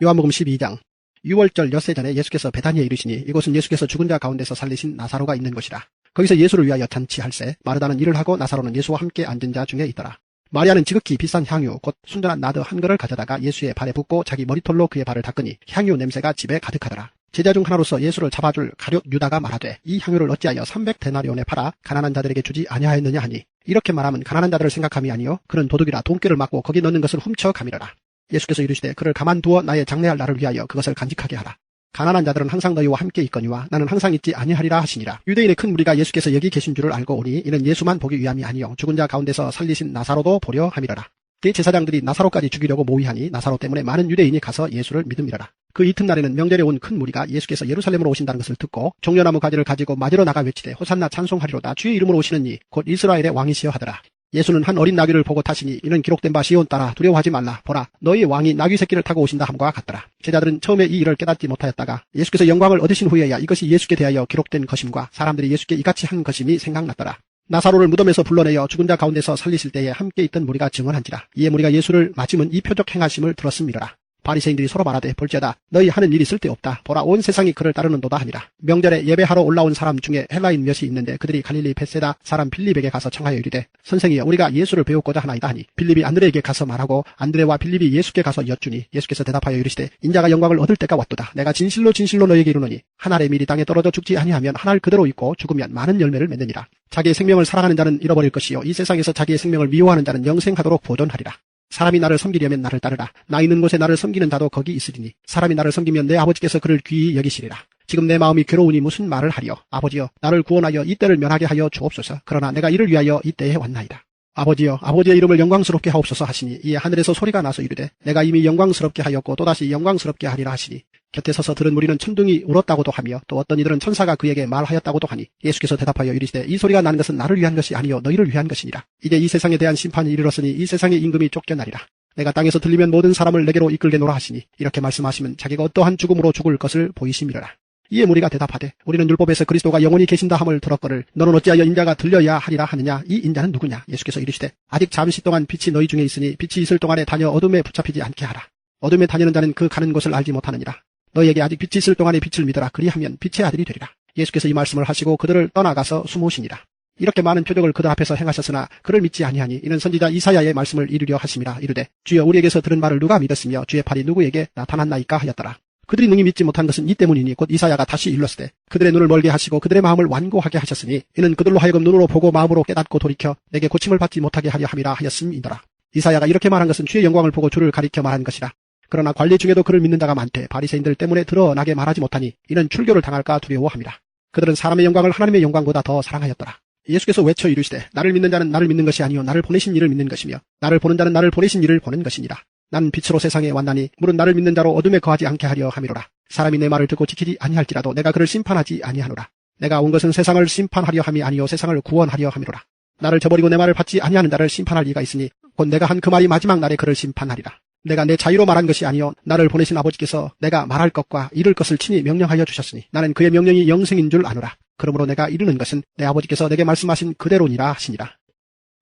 요한복음 12장. 6월절 엿새 전에 예수께서 베다니에 이르시니 이곳은 예수께서 죽은 자 가운데서 살리신 나사로가 있는 곳이라. 거기서 예수를 위하여 잔치할세 마르다는 일을 하고 나사로는 예수와 함께 앉은 자 중에 있더라. 마리아는 지극히 비싼 향유 곧 순전한 나드 한 그릇을 가져다가 예수의 발에 붓고 자기 머리털로 그의 발을 닦으니 향유 냄새가 집에 가득하더라. 제자 중 하나로서 예수를 잡아줄 가룟 유다가 말하되 이 향유를 어찌하여 300데나리온에 팔아 가난한 자들에게 주지 아니하였느냐 하니 이렇게 말하면 가난한 자들을 생각함이 아니요 그는 도둑이라 돈꾀를 맞고 거기 넣는 것을 훔쳐 가미르라. 예수께서 이르시되 그를 가만두어 나의 장래할 날을 위하여 그것을 간직하게 하라. 가난한 자들은 항상 너희와 함께 있거니와 나는 항상 있지 아니하리라 하시니라. 유대인의 큰 무리가 예수께서 여기 계신 줄을 알고 오니 이는 예수만 보기 위함이 아니요 죽은 자 가운데서 살리신 나사로도 보려 함이러라. 대제사장들이 나사로까지 죽이려고 모의하니 나사로 때문에 많은 유대인이 가서 예수를 믿음이러라. 그 이튿날에는 명절에 온 큰 무리가 예수께서 예루살렘으로 오신다는 것을 듣고 종려나무 가지를 가지고 맞으러 나가 외치되 호산나 찬송하리로다 주의 이름으로 오시는 이 곧 이스라엘의 왕이시여 하더라. 예수는 한 어린 나귀를 보고 타시니 이는 기록된 바 시온 따라 두려워하지 말라 보라 너희 왕이 나귀 새끼를 타고 오신다 함과 같더라. 제자들은 처음에 이 일을 깨닫지 못하였다가 예수께서 영광을 얻으신 후에야 이것이 예수께 대하여 기록된 것임과 사람들이 예수께 이같이 한 것임이 생각났더라. 나사로를 무덤에서 불러내어 죽은 자 가운데서 살리실 때에 함께 있던 무리가 증언한지라. 이에 무리가 예수를 맞으면 이 표적 행하심을 들었음이러라. 바리새인들이 서로 말하되 볼지어다 너희 하는 일이 쓸데없다. 보라 온 세상이 그를 따르는도다 하니라. 명절에 예배하러 올라온 사람 중에 헬라인 몇이 있는데 그들이 갈릴리 벳세다 사람 빌립에게 가서 청하여 이르되 선생이여 우리가 예수를 배우고자 하나이다 하니 빌립이 안드레에게 가서 말하고 안드레와 빌립이 예수께 가서 여쭈니 예수께서 대답하여 이르시되 인자가 영광을 얻을 때가 왔도다. 내가 진실로 진실로 너희에게 이르노니 한 알의 밀이 땅에 떨어져 죽지 아니하면 한 알 그대로 있고 죽으면 많은 열매를 맺느니라. 자기의 생명을 사랑하는 자는 잃어버릴 것이요 이 세상에서 자기의 생명을 미워하는 자는 영생하도록 보존하리라. 사람이 나를 섬기려면 나를 따르라. 나 있는 곳에 나를 섬기는 자도 거기 있으리니 사람이 나를 섬기면 내 아버지께서 그를 귀히 여기시리라. 지금 내 마음이 괴로우니 무슨 말을 하리요. 아버지여 나를 구원하여 이 때를 면하게 하여 주옵소서. 그러나 내가 이를 위하여 이 때에 왔나이다. 아버지여 아버지의 이름을 영광스럽게 하옵소서 하시니 이에 하늘에서 소리가 나서 이르되 내가 이미 영광스럽게 하였고 또다시 영광스럽게 하리라 하시니 곁에 서서 들은 무리는 천둥이 울었다고도 하며 또 어떤 이들은 천사가 그에게 말하였다고도 하니 예수께서 대답하여 이르시되 이 소리가 난 것은 나를 위한 것이 아니요 너희를 위한 것이니라. 이제 이 세상에 대한 심판이 이르렀으니 이 세상의 임금이 쫓겨나리라. 내가 땅에서 들리면 모든 사람을 내게로 이끌게노라 하시니 이렇게 말씀하시면 자기가 어떠한 죽음으로 죽을 것을 보이심이러라. 이에 무리가 대답하되 우리는 율법에서 그리스도가 영원히 계신다 함을 들었거늘 너는 어찌하여 인자가 들려야 하리라 하느냐. 이 인자는 누구냐. 예수께서 이르시되 아직 잠시 동안 빛이 너희 중에 있으니 빛이 있을 동안에 다녀 어둠에 붙잡히지 않게 하라. 어둠에 다니는 자는 그 가는 곳을 알지 못하느니라. 너희에게 아직 빛이 있을 동안에 빛을 믿어라. 그리하면 빛의 아들이 되리라. 예수께서 이 말씀을 하시고 그들을 떠나가서 숨으시니라. 이렇게 많은 표적을 그들 앞에서 행하셨으나 그를 믿지 아니하니 이는 선지자 이사야의 말씀을 이루려 하심이라. 이르되 주여 우리에게서 들은 말을 누가 믿었으며 주의 팔이 누구에게 나타났나이까 하였더라. 그들이 능히 믿지 못한 것은 이 때문이니 곧 이사야가 다시 일렀으되 그들의 눈을 멀게 하시고 그들의 마음을 완고하게 하셨으니 이는 그들로 하여금 눈으로 보고 마음으로 깨닫고 돌이켜 내게 고침을 받지 못하게 하려 함이라 하였음이더라. 이사야가 이렇게 말한 것은 주의 영광을 보고 주를 가리켜 말한 것이라. 그러나 관리 중에도 그를 믿는 자가 많되 바리새인들 때문에 드러나게 말하지 못하니 이는 출교를 당할까 두려워함이라. 그들은 사람의 영광을 하나님의 영광보다 더 사랑하였더라. 예수께서 외쳐 이르시되 나를 믿는 자는 나를 믿는 것이 아니요 나를 보내신 이를 믿는 것이며 나를 보는 자는 나를 보내신 이를 보는 것이니라. 나는 빛으로 세상에 왔나니 물은 나를 믿는 자로 어둠에 거하지 않게 하려 함이로라. 사람이 내 말을 듣고 지키지 아니할지라도 내가 그를 심판하지 아니하노라. 내가 온 것은 세상을 심판하려 함이 아니요 세상을 구원하려 함이로라. 나를 저버리고 내 말을 받지 아니하는 자를 심판할 이가 있으니 곧 내가 한 그 말이 마지막 날에 그를 심판하리라. 내가 내 자유로 말한 것이 아니요 나를 보내신 아버지께서 내가 말할 것과 이룰 것을 친히 명령하여 주셨으니 나는 그의 명령이 영생인 줄 아노라. 그러므로 내가 이르는 것은 내 아버지께서 내게 말씀하신 그대로니라 하시니라.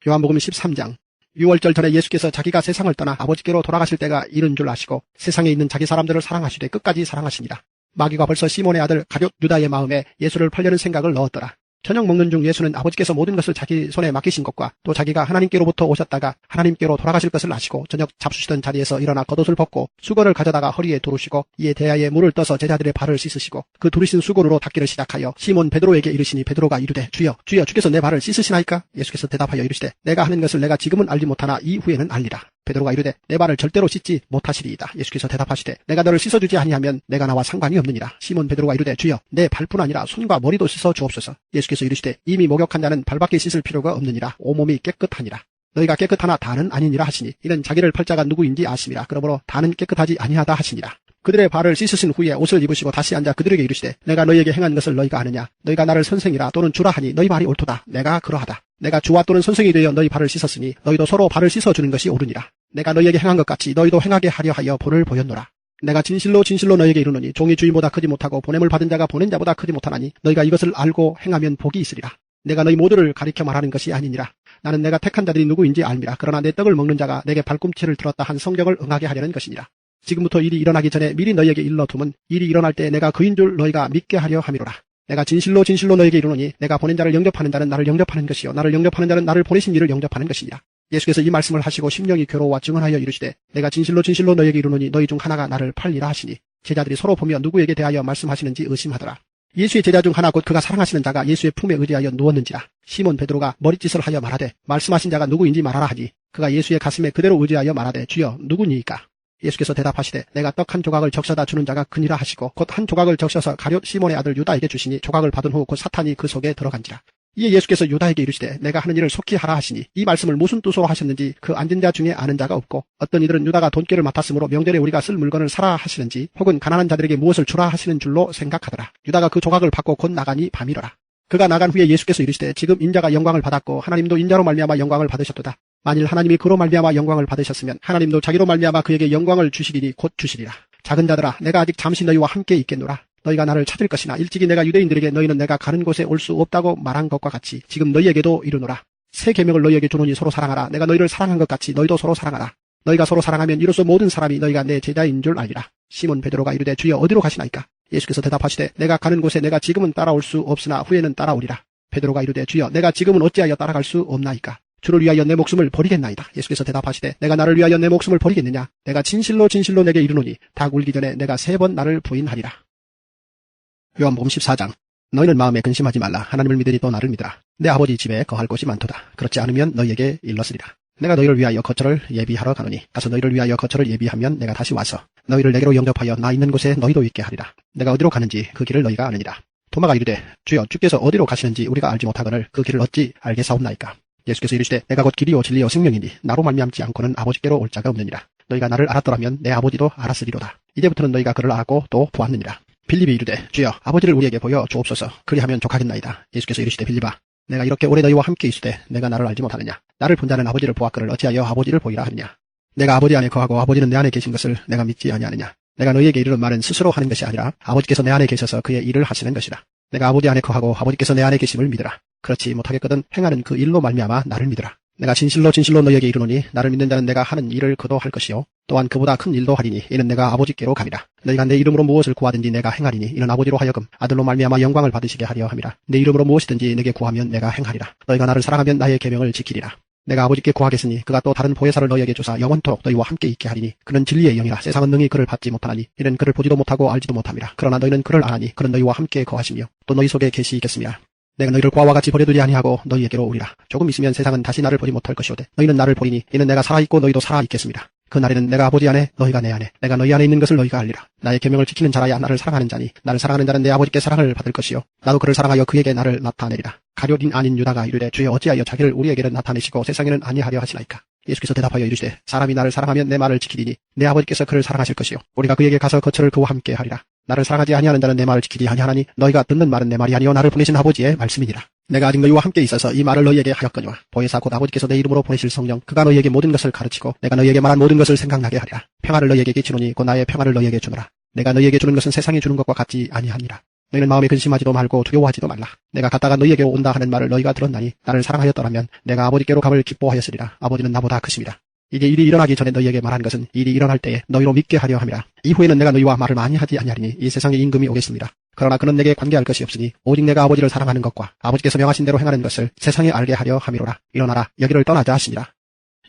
요한복음 13장. 6월절 전에 예수께서 자기가 세상을 떠나 아버지께로 돌아가실 때가 이른 줄 아시고 세상에 있는 자기 사람들을 사랑하시되 끝까지 사랑하시니라. 마귀가 벌써 시몬의 아들 가룟 유다의 마음에 예수를 팔려는 생각을 넣었더라. 저녁 먹는 중 예수는 아버지께서 모든 것을 자기 손에 맡기신 것과 또 자기가 하나님께로부터 오셨다가 하나님께로 돌아가실 것을 아시고 저녁 잡수시던 자리에서 일어나 겉옷을 벗고 수건을 가져다가 허리에 두르시고 이에 대야에 물을 떠서 제자들의 발을 씻으시고 그 두르신 수건으로 닦기를 시작하여 시몬 베드로에게 이르시니 베드로가 이르되 주여 주여 주께서 내 발을 씻으시나이까. 예수께서 대답하여 이르시되 내가 하는 것을 내가 지금은 알지 못하나 이후에는 알리라. 베드로가 이르되 내 발을 절대로 씻지 못하시리이다. 예수께서 대답하시되 내가 너를 씻어주지 아니하면 내가 나와 상관이 없느니라. 시몬 베드로가 이르되 주여 내 발뿐 아니라 손과 머리도 씻어 주옵소서. 예수께서 이르시되 이미 목욕한 자는 발밖에 씻을 필요가 없느니라. 온몸이 깨끗하니라. 너희가 깨끗하나 다는 아니니라 하시니 이는 자기를 팔 자가 누구인지 아심이라. 그러므로 다는 깨끗하지 아니하다 하시니라. 그들의 발을 씻으신 후에 옷을 입으시고 다시 앉아 그들에게 이르시되 내가 너희에게 행한 것을 너희가 아느냐. 너희가 나를 선생이라 또는 주라 하니 너희 말이 옳도다. 내가 그러하다. 내가 주와 또는 선생이 되어 너희 발을 씻었으니 너희도 서로 발을 씻어주는 것이 옳으니라. 내가 너희에게 행한 것 같이 너희도 행하게 하려 하여 본을 보였노라. 내가 진실로 진실로 너희에게 이르노니 종이 주인보다 크지 못하고 보냄을 받은 자가 보낸 자보다 크지 못하나니 너희가 이것을 알고 행하면 복이 있으리라. 내가 너희 모두를 가리켜 말하는 것이 아니니라. 나는 내가 택한 자들이 누구인지 알미라. 그러나 내 떡을 먹는 자가 내게 발꿈치를 들었다 한 성경을 응하게 하려는 것이니라. 지금부터 일이 일어나기 전에 미리 너희에게 일러둠은 일이 일어날 때 내가 그인 줄 너희가 믿게 하려 함이로라. 내가 진실로 진실로 너희에게 이르노니 내가 보낸 자를 영접하는 자는 나를 영접하는 것이요 나를 영접하는 자는 나를 보내신 이를 영접하는 것이니라. 예수께서 이 말씀을 하시고 심령이 괴로워 증언하여 이르시되 내가 진실로 진실로 너희에게 이르노니 너희 중 하나가 나를 팔리라 하시니 제자들이 서로 보며 누구에게 대하여 말씀하시는지 의심하더라. 예수의 제자 중 하나 곧 그가 사랑하시는 자가 예수의 품에 의지하여 누웠는지라. 시몬 베드로가 머릿짓을 하여 말하되 말씀하신 자가 누구인지 말하라 하니 그가 예수의 가슴에 그대로 의지하여 말하되 주여 누구니이까. 예수께서 대답하시되 내가 떡 한 조각을 적셔다 주는 자가 그니라 하시고 곧 한 조각을 적셔서 가룟 시몬의 아들 유다에게 주시니 조각을 받은 후 곧 사탄이 그 속에 들어간지라. 이에 예수께서 유다에게 이르시되 내가 하는 일을 속히 하라 하시니 이 말씀을 무슨 뜻으로 하셨는지 그 앉은 자 중에 아는 자가 없고 어떤 이들은 유다가 돈꾀를 맡았으므로 명절에 우리가 쓸 물건을 사라 하시는지 혹은 가난한 자들에게 무엇을 주라 하시는 줄로 생각하더라. 유다가 그 조각을 받고 곧 나가니 밤이로라. 그가 나간 후에 예수께서 이르시되 지금 인자가 영광을 받았고 하나님도 인자로 말미암아 영광을 받으셨도다. 만일 하나님이 그로 말미암아 영광을 받으셨으면 하나님도 자기로 말미암아 그에게 영광을 주시리니 곧 주시리라. 작은 자들아 내가 아직 잠시 너희와 함께 있겠노라. 너희가 나를 찾을 것이나 일찍이 내가 유대인들에게 너희는 내가 가는 곳에 올 수 없다고 말한 것과 같이 지금 너희에게도 이르노라. 새 계명을 너희에게 주노니 서로 사랑하라. 내가 너희를 사랑한 것 같이 너희도 서로 사랑하라. 너희가 서로 사랑하면 이로써 모든 사람이 너희가 내 제자인 줄 알리라. 시몬 베드로가 이르되 주여 어디로 가시나이까. 예수께서 대답하시되 내가 가는 곳에 내가 지금은 따라올 수 없으나 후에는 따라오리라. 베드로가 이르되 주여 내가 지금은 어찌하여 따라갈 수 없나이까. 주를 위하여 내 목숨을 버리겠나이다. 예수께서 대답하시되 내가 나를 위하여 내 목숨을 버리겠느냐. 내가 진실로 진실로 내게 이르노니 닭 울기 전에 내가 3번 나를 부인하리라. 요한복음 14장. 너희는 마음에 근심하지 말라. 하나님을 믿으니 또 나를 믿으라. 내 아버지 집에 거할 곳이 많도다. 그렇지 않으면 너희에게 일렀으리라. 내가 너희를 위하여 거처를 예비하러 가노니 가서 너희를 위하여 거처를 예비하면 내가 다시 와서 너희를 내게로 영접하여 나 있는 곳에 너희도 있게 하리라. 내가 어디로 가는지 그 길을 너희가 아느니라. 도마가 이르되 주여 주께서 어디로 가시는지 우리가 알지 못하거늘 그 길을 어찌 알겠사옵나이까. 예수께서 이르시되 내가 곧 길이요 진리요 생명이니 나로 말미암지 않고는 아버지께로 올 자가 없느니라. 너희가 나를 알았더라면 내 아버지도 알았으리로다. 이제부터는 너희가 그를 알았고 또 보았느니라. 빌립이 이르되 주여 아버지를 우리에게 보여 주옵소서. 그리하면 족하겠나이다. 예수께서 이르시되 빌립아 내가 이렇게 오래 너희와 함께 있으되 내가 나를 알지 못하느냐. 나를 본 자는 아버지를 보았거늘 어찌하여 아버지를 보이라 하느냐. 내가 아버지 안에 거하고 아버지는 내 안에 계신 것을 내가 믿지 아니하느냐. 내가 너희에게 이르는 말은 스스로 하는 것이 아니라 아버지께서 내 안에 계셔서 그의 일을 하시는 것이라. 내가 아버지 안에 거하고 아버지께서 내 안에 계심을 믿으라. 그렇지 못하겠거든 행하는 그 일로 말미암아 나를 믿으라. 내가 진실로 진실로 너희에게 이르노니 나를 믿는 자는 내가 하는 일을 그도 할 것이요 또한 그보다 큰 일도 하리니 이는 내가 아버지께로 가리라. 너희가 내 이름으로 무엇을 구하든지 내가 행하리니 이는 아버지로 하여금 아들로 말미암아 영광을 받으시게 하려 함이라. 내 이름으로 무엇이든지 내게 구하면 내가 행하리라. 너희가 나를 사랑하면 나의 계명을 지키리라. 내가 아버지께 구하겠으니 그가 또 다른 보혜사를 너희에게 주사 영원토록 너희와 함께 있게 하리니 그는 진리의 영이라. 세상은 능히 그를 받지 못하나니 이는 그를 보지도 못하고 알지도 못함이라. 그러나 너희는 그를 아나니 그는 너희와 함께 거하시며 또 너희 속에 계시겠습니다. 내가 너희를 고아와 같이 버려두지 아니하고 너희에게로 오리라. 조금 있으면 세상은 다시 나를 보지 못할 것이오되 너희는 나를 보리니 이는 내가 살아있고 너희도 살아있겠습니다. 그 날에는 내가 아버지 안에 너희가 내 안에 내가 너희 안에 있는 것을 너희가 알리라. 나의 계명을 지키는 자라야 나를 사랑하는 자니 나를 사랑하는 자는 내 아버지께 사랑을 받을 것이요 나도 그를 사랑하여 그에게 나를 나타내리라. 가룟인 아닌 유다가 이르되 주여 어찌하여 자기를 우리에게는 나타내시고 세상에는 아니하려 하시나이까. 예수께서 대답하여 이르시되 사람이 나를 사랑하면 내 말을 지키리니 내 아버지께서 그를 사랑하실 것이요 우리가 그에게 가서 거처를 그와 함께 하리라. 나를 사랑하지 아니하는 자는 내 말을 지키지 아니하나니 너희가 듣는 말은 내 말이 아니요 나를 보내신 아버지의 말씀이니라. 내가 아직 너희와 함께 있어서 이 말을 너희에게 하였거니와 보혜사 곧 아버지께서 내 이름으로 보내실 성령 그가 너희에게 모든 것을 가르치고 내가 너희에게 말한 모든 것을 생각나게 하리라. 평화를 너희에게 끼치노니 곧 나의 평화를 너희에게 주노라. 내가 너희에게 주는 것은 세상이 주는 것과 같지 아니하니라. 너희는 마음에 근심하지도 말고 두려워하지도 말라. 내가 갔다가 너희에게로 온다 하는 말을 너희가 들었나니 나를 사랑하였더라면 내가 아버지께로 감을 기뻐하였으리라. 아버지는 나보다 크심이라. 이제 일이 일어나기 전에 너희에게 말한 것은 일이 일어날 때에 너희로 믿게 하려 함이라. 이후에는 내가 너희와 말을 많이 하지 아니하리니 이 세상에 임금이 오겠습니다. 그러나 그는 내게 관계할 것이 없으니 오직 내가 아버지를 사랑하는 것과 아버지께서 명하신 대로 행하는 것을 세상에 알게 하려 함이로라. 일어나라 여기를 떠나자 하시니라.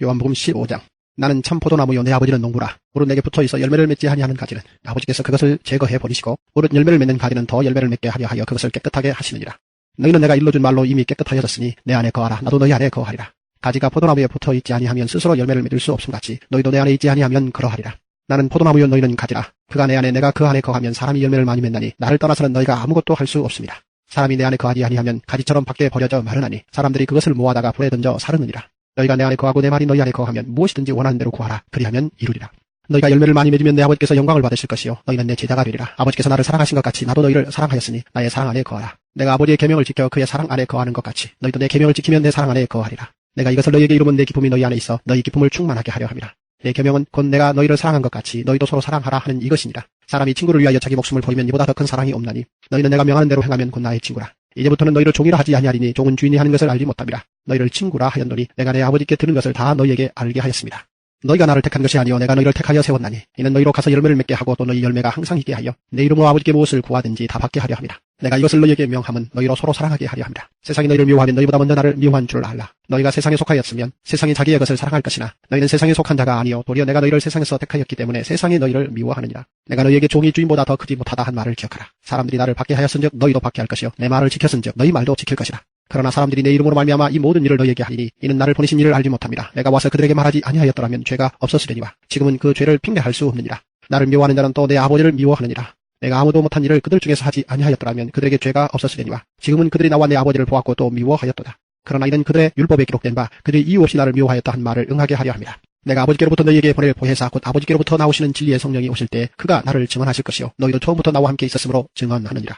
요한복음 15장. 나는 참 포도나무요 내 아버지는 농부라. 무릇 내게 붙어있어 열매를 맺지 아니하는 가지는 아버지께서 그것을 제거해 버리시고 무릇 열매를 맺는 가지는 더 열매를 맺게 하려 하여 그것을 깨끗하게 하시느니라. 너희는 내가 일러준 말로 이미 깨끗하여졌으니 내 안에 거하라. 나도 너희 안에 거하리라. 가지가 포도나무에 붙어있지 아니하면 스스로 열매를 맺을 수 없음같이 너희도 내 안에 있지 아니하면 그러하리라. 나는 포도나무요 너희는 가지라. 그가 내 안에 내가 그 안에 거하면 사람이 열매를 많이 맺나니 나를 떠나서는 너희가 아무것도 할 수 없습니다. 사람이 내 안에 거하지 아니하면 가지처럼 밖에 버려져 마르나니 사람들이 그것을 모아다가 불에 던져 사르느니라. 너희가 내 안에 거하고 내 말이 너희 안에 거하면 무엇이든지 원하는 대로 구하라. 그리하면 이루리라. 너희가 열매를 많이 맺으면 내 아버지께서 영광을 받으실 것이요 너희는 내 제자가 되리라. 아버지께서 나를 사랑하신 것 같이 나도 너희를 사랑하였으니 나의 사랑 안에 거하라. 내가 아버지의 계명을 지켜 그의 사랑 안에 거하는 것 같이 너희도 내 계명을 지키면 내 사랑 안에 거하리라. 내가 이것을 너희에게 이루면 내 기쁨이 너희 안에 있어 너희 기쁨을 충만하게 하려 함이라. 내 계명은 곧 내가 너희를 사랑한 것 같이 너희도 서로 사랑하라 하는 이것이니라. 사람이 친구를 위하여 자기 목숨을 버리면 이보다 더 큰 사랑이 없나니 너희는 내가 명하는 대로 행하면 곧 나의 친구라. 이제부터는 너희를 종이라 하지 아니하리니 종은 주인이 하는 것을 알지 못함이라. 너희를 친구라 하였노니 내가 내 아버지께 들은 것을 다 너희에게 알게 하였습니다. 너희가 나를 택한 것이 아니요 내가 너희를 택하여 세웠나니 이는 너희로 가서 열매를 맺게 하고 또 너희 열매가 항상 있게 하여 내 이름으로 아버지께 무엇을 구하든지 다 받게 하려 함이라. 내가 이것을 너희에게 명함은 너희로 서로 사랑하게 하려 함이라. 세상이 너희를 미워하면 너희보다 먼저 나를 미워한 줄을 알라. 너희가 세상에 속하였으면 세상이 자기의 것을 사랑할 것이나 너희는 세상에 속한 자가 아니요 도리어 내가 너희를 세상에서 택하였기 때문에 세상이 너희를 미워하느니라. 내가 너희에게 종이 주인보다 더 크지 못하다 한 말을 기억하라. 사람들이 나를 받게 하였은즉 너희도 받게 할 것이요 내 말을 지켰은즉 너희 말도 지킬 것이라. 그러나 사람들이 내 이름으로 말미암아 이 모든 일을 너희에게 하리니 이는 나를 보내신 이를 알지 못함이라. 내가 와서 그들에게 말하지 아니하였더라면 죄가 없었으려니와 지금은 그 죄를 핑계할 수 없느니라. 나를 미워하는 자는 또 내 아버지를 미워하느니라. 내가 아무도 못한 일을 그들 중에서 하지 아니하였더라면 그들에게 죄가 없었으려니와 지금은 그들이 나와 내 아버지를 보았고 또 미워하였도다. 그러나 이는 그들의 율법에 기록된 바 그들이 이유 없이 나를 미워하였다 한 말을 응하게 하려 함이라. 내가 아버지께로부터 너희에게 보낼 보혜사 곧 아버지께로부터 나오시는 진리의 성령이 오실 때 그가 나를 증언하실 것이요 너희도 처음부터 나와 함께 있었으므로 증언하느니라.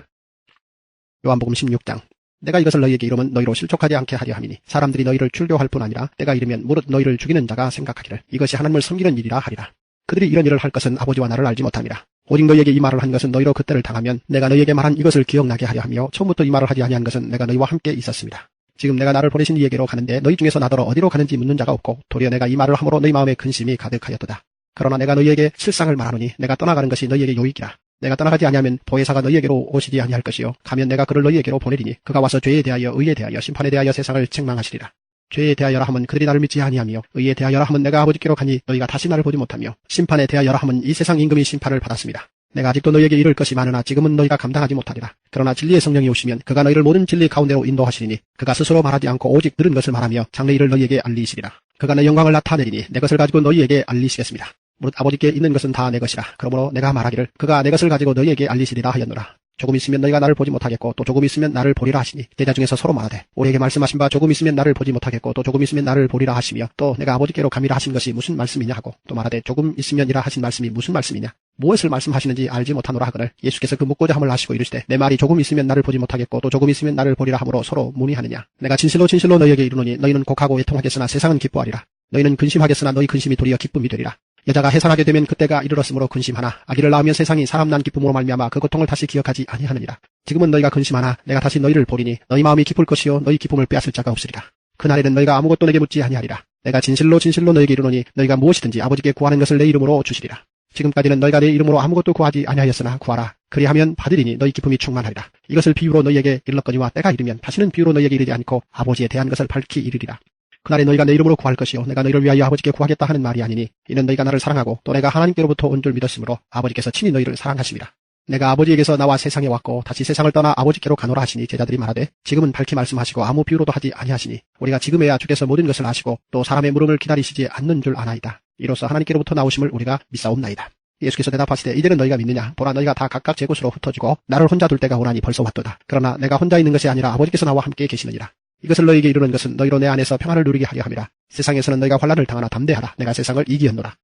요한복음 16장. 내가 이것을 너희에게 이루면 너희로 실족하지 않게 하려 함이니 사람들이 너희를 출교할 뿐 아니라 때가 이르면 무릇 너희를 죽이는 자가 생각하기를 이것이 하나님을 섬기는 일이라 하리라. 그들이 이런 일을 할 것은 아버지와 나를 알지 못함이라. 오직 너희에게 이 말을 한 것은 너희로 그때를 당하면 내가 너희에게 말한 이것을 기억나게 하려 하며 처음부터 이 말을 하지 아니한 것은 내가 너희와 함께 있었습니다. 지금 내가 나를 보내신 이에게로 가는데 너희 중에서 나더러 어디로 가는지 묻는 자가 없고 도리어 내가 이 말을 함으로 너희 마음에 근심이 가득하였도다. 그러나 내가 너희에게 실상을 말하노니 내가 떠나가는 것이 너희에게 유익이라. 내가 떠나가지 아니하면 보혜사가 너희에게로 오시지 아니할 것이요 가면 내가 그를 너희에게로 보내리니 그가 와서 죄에 대하여 의에 대하여 심판에 대하여 세상을 책망하시리라. 죄에 대하여라 함은 그들이 나를 믿지 아니하며 의에 대하여라 함은 내가 아버지께로 가니 너희가 다시 나를 보지 못하며 심판에 대하여라 함은 이 세상 임금이 심판을 받았습니다. 내가 아직도 너희에게 이를 것이 많으나 지금은 너희가 감당하지 못하리라. 그러나 진리의 성령이 오시면 그가 너희를 모든 진리 가운데로 인도하시리니 그가 스스로 말하지 않고 오직 들은 것을 말하며 장래 일을 너희에게 알리시리라. 그가 내 영광을 나타내리니 내 것을 가지고 너희에게 알리시겠습니다. 무릇 아버지께 있는 것은 다 내 것이라. 그러므로 내가 말하기를 그가 내 것을 가지고 너희에게 알리시리라 하였노라. 조금 있으면 너희가 나를 보지 못하겠고 또 조금 있으면 나를 보리라 하시니 제자 중에서 서로 말하되 우리에게 말씀하신 바 조금 있으면 나를 보지 못하겠고 또 조금 있으면 나를 보리라 하시며 또 내가 아버지께로 감이라 하신 것이 무슨 말씀이냐 하고 또 말하되 조금 있으면이라 하신 말씀이 무슨 말씀이냐 무엇을 말씀하시는지 알지 못하노라 하거늘 예수께서 그 묻고자 함을 하시고 이르시되 내 말이 조금 있으면 나를 보지 못하겠고 또 조금 있으면 나를 보리라 함으로 서로 문의하느냐. 내가 진실로 진실로 너희에게 이르노니 너희는 곡하고 애통하겠으나 세상은 기뻐하리라. 너희는 근심하겠으나 너희 근심이 도리어 기쁨이 되리라. 여자가 해산하게 되면 그때가 이르렀으므로 근심하나 아기를 낳으면 세상이 사람 난 기쁨으로 말미암아 그 고통을 다시 기억하지 아니하느니라. 지금은 너희가 근심하나 내가 다시 너희를 보리니 너희 마음이 기쁠 것이요 너희 기쁨을 빼앗을 자가 없으리라. 그날에는 너희가 아무것도 내게 묻지 아니하리라. 내가 진실로 진실로 너희에게 이르노니 너희가 무엇이든지 아버지께 구하는 것을 내 이름으로 주시리라. 지금까지는 너희가 내 이름으로 아무것도 구하지 아니하였으나 구하라. 그리하면 받으리니 너희 기쁨이 충만하리라. 이것을 비유로 너희에게 일렀거니와 때가 이르면 다시는 비유로 너희에게 이르지 않고 아버지에 대한 것을 밝히 이르리라. 그날에 너희가 내 이름으로 구할 것이요 내가 너희를 위하여 아버지께 구하겠다 하는 말이 아니니 이는 너희가 나를 사랑하고 또 내가 하나님께로부터 온 줄 믿었으므로 아버지께서 친히 너희를 사랑하심이라. 내가 아버지에게서 나와 세상에 왔고 다시 세상을 떠나 아버지께로 가노라 하시니 제자들이 말하되 지금은 밝히 말씀하시고 아무 비유로도 하지 아니하시니 우리가 지금에야 주께서 모든 것을 아시고 또 사람의 물음을 기다리시지 않는 줄 아나이다. 이로써 하나님께로부터 나오심을 우리가 믿사옵나이다. 예수께서 대답하시되 이제는 너희가 믿느냐. 보라 너희가 다 각각 제 곳으로 흩어지고 나를 혼자 둘 때가 오나니 벌써 왔도다. 그러나 내가 혼자 있는 것이 아니라 아버지께서 나와 함께 계시느니라. 이것을 너희에게 이루는 것은 너희로 내 안에서 평안을 누리게 하려 함이라. 세상에서는 너희가 환난을 당하나 담대하라. 내가 세상을 이기었노라.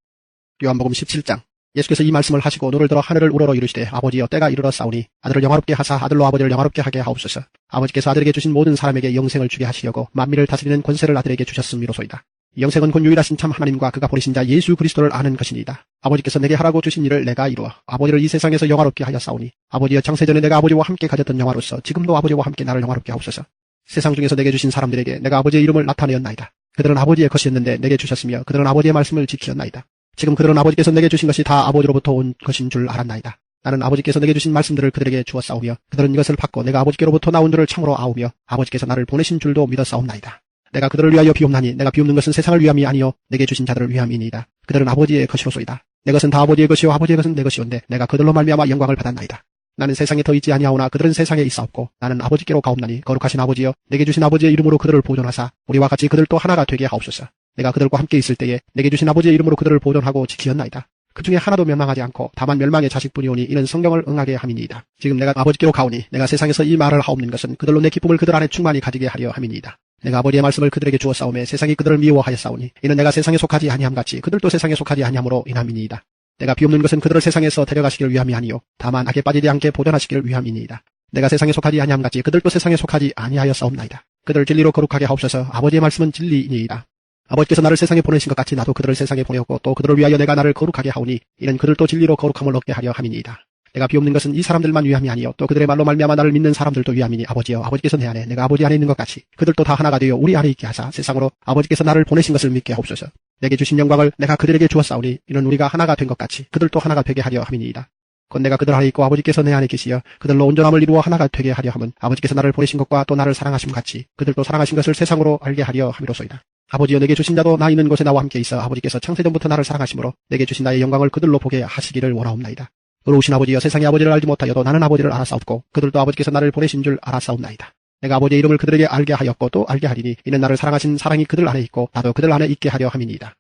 요한복음 17장. 예수께서 이 말씀을 하시고 눈을 들어 하늘을 우러러 이르시되 아버지여 때가 이르러 싸우니 아들을 영화롭게 하사 아들로 아버지를 영화롭게 하게 하옵소서. 아버지께서 아들에게 주신 모든 사람에게 영생을 주게 하시려고 만민을 다스리는 권세를 아들에게 주셨음이로소이다. 영생은 곧 유일하신 참 하나님과 그가 보내신 자 예수 그리스도를 아는 것이니이다. 아버지께서 내게 하라고 주신 일을 내가 이루어 아버지를 이 세상에서 영화롭게 하여 싸우니 아버지여 창세전에 내가 아버지와 함께 가졌던 영화로서 지금도 아버지와 함께 나를 영화롭게 하옵소서. 세상 중에서 내게 주신 사람들에게 내가 아버지의 이름을 나타내었나이다. 그들은 아버지의 것이었는데 내게 주셨으며 그들은 아버지의 말씀을 지키었나이다. 지금 그들은 아버지께서 내게 주신 것이 다 아버지로부터 온 것인 줄 알았나이다. 나는 아버지께서 내게 주신 말씀들을 그들에게 주었사오며 그들은 이것을 받고 내가 아버지께로부터 나온 줄을 참으로 아오며 아버지께서 나를 보내신 줄도 믿었사옵나이다. 내가 그들을 위하여 비옵나니 내가 비옵는 것은 세상을 위함이 아니요 내게 주신 자들을 위함이니이다. 그들은 아버지의 것이로소이다. 내 것은 다 아버지의 것이요 아버지의 것은 내 것이온데 내가 그들로 말미암아 영광을 받았나이다. 나는 세상에 더 있지 아니하오나 그들은 세상에 있사옵고 나는 아버지께로 가옵나니 거룩하신 아버지여 내게 주신 아버지의 이름으로 그들을 보존하사 우리와 같이 그들도 하나가 되게 하옵소서. 내가 그들과 함께 있을 때에 내게 주신 아버지의 이름으로 그들을 보존하고 지키었나이다. 그 중에 하나도 멸망하지 않고 다만 멸망의 자식뿐이오니 이는 성경을 응하게 함이니이다. 지금 내가 아버지께로 가오니 내가 세상에서 이 말을 하옵는 것은 그들로 내 기쁨을 그들 안에 충만히 가지게 하려 함이니이다. 내가 아버지의 말씀을 그들에게 주었사오매 세상이 그들을 미워하였사오니 이는 내가 세상에 속하지 아니함같이 그들도 세상에 속하지 아니함으로 인함이니이다. 내가 비옵는 것은 그들을 세상에서 데려가시기를 위함이 아니요 다만 악에 빠지지 않게 보존하시기를 위함이니이다. 내가 세상에 속하지 아니함같이 그들도 세상에 속하지 아니하였사옵나이다. 그들을 진리로 거룩하게 하옵소서. 아버지의 말씀은 진리이니이다. 아버지께서 나를 세상에 보내신 것 같이 나도 그들을 세상에 보내었고 또 그들을 위하여 내가 나를 거룩하게 하오니 이는 그들도 진리로 거룩함을 얻게 하려 함이니이다. 내가 비옵는 것은 이 사람들만 위함이 아니요 또 그들의 말로 말미암아 나를 믿는 사람들도 위함이니 아버지여 아버지께서 내 안에 내가 아버지 안에 있는 것 같이 그들도 다 하나가 되어 우리 안에 있게 하사 세상으로 아버지께서 나를 보내신 것을 믿게 하옵소서. 내게 주신 영광을 내가 그들에게 주었사오니 이는 우리가 하나가 된 것 같이 그들도 하나가 되게 하려 함이니이다. 곧 내가 그들 안에 있고 아버지께서 내 안에 계시어 그들로 온전함을 이루어 하나가 되게 하려 함은 아버지께서 나를 보내신 것과 또 나를 사랑하심 같이 그들도 사랑하신 것을 세상으로 알게 하려 함이로소이다. 아버지여 내게 주신 자도 나 있는 곳에 나와 함께 있어 아버지께서 창세전부터 나를 사랑하심으로 내게 주신 나의 영광을 그들로 보게 하시기를 원하옵나이다. 의로우신 아버지여 세상의 아버지를 알지 못하여도 나는 아버지를 알았사옵고 그들도 아버지께서 나를 보내신 줄 알았사옵나이다. 내가 아버지의 이름을 그들에게 알게 하였고 또 알게 하리니 이는 나를 사랑하신 사랑이 그들 안에 있고 나도 그들 안에 있게 하려 함이니이다.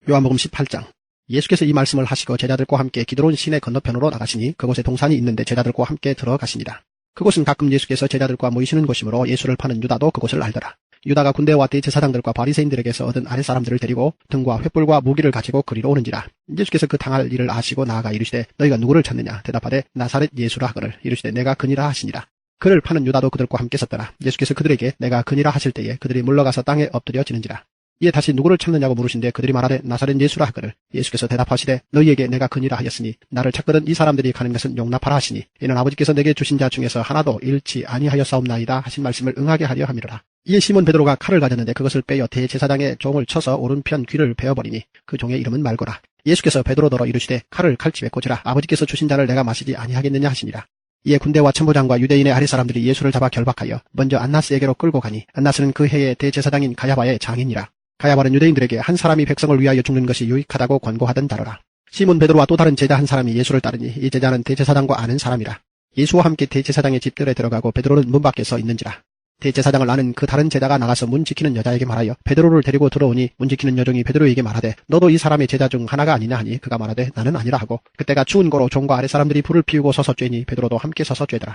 요한복음 18장. 예수께서 이 말씀을 하시고 제자들과 함께 기드론 시내 건너편으로 나가시니 그곳에 동산이 있는데 제자들과 함께 들어가시니라. 그곳은 가끔 예수께서 제자들과 모이시는 곳이므로 예수를 파는 유다도 그곳을 알더라. 유다가 군대와 대제사장들과 바리새인들에게서 얻은 아랫사람들을 데리고 등과 횃불과 무기를 가지고 그리로 오는지라. 예수께서 그 당할 일을 아시고 나아가 이르시되 너희가 누구를 찾느냐 대답하되 나사렛 예수라 하거늘 이르시되 내가 그니라 하시니라. 그를 파는 유다도 그들과 함께 섰더라. 예수께서 그들에게 내가 그니라 하실 때에 그들이 물러가서 땅에 엎드려지는지라. 이에 다시 누구를 찾느냐고 물으신데 그들이 말하되 나사렛 예수라 하거늘 예수께서 대답하시되 너희에게 내가 그니라 하였으니 나를 찾거든 이 사람들이 가는 것은 용납하라 하시니 이는 아버지께서 내게 주신 자 중에서 하나도 잃지 아니하였사옵나이다 하신 말씀을 응하게 하려 함이로라. 이에 시몬 베드로가 칼을 가졌는데 그것을 빼어 대제사장의 종을 쳐서 오른편 귀를 베어버리니 그 종의 이름은 말고라. 예수께서 베드로더러 이르시되 칼을 칼집에 꽂으라. 아버지께서 주신 잔을 내가 마시지 아니하겠느냐 하시니라. 이에 군대와 천부장과 유대인의 아랫사람들이 예수를 잡아 결박하여 먼저 안나스에게로 끌고 가니 안나스는 그 해의 대제사장인 가야바의 장인이라. 가야바는 유대인들에게 한 사람이 백성을 위하여 죽는 것이 유익하다고 권고하던 자로라. 시몬 베드로와 또 다른 제자 한 사람이 예수를 따르니 이 제자는 대제사장과 아는 사람이라. 예수와 함께 대제사장의 집들에 들어가고 베드로는 문 밖에 서 있는지라. 대제사장을 아는 그 다른 제자가 나가서 문 지키는 여자에게 말하여 베드로를 데리고 들어오니 문 지키는 여종이 베드로에게 말하되 너도 이 사람의 제자 중 하나가 아니냐 하니 그가 말하되 나는 아니라 하고 그때가 추운 고로 종과 아랫사람들이 불을 피우고 서서 쬐니 베드로도 함께 서서 쬐더라.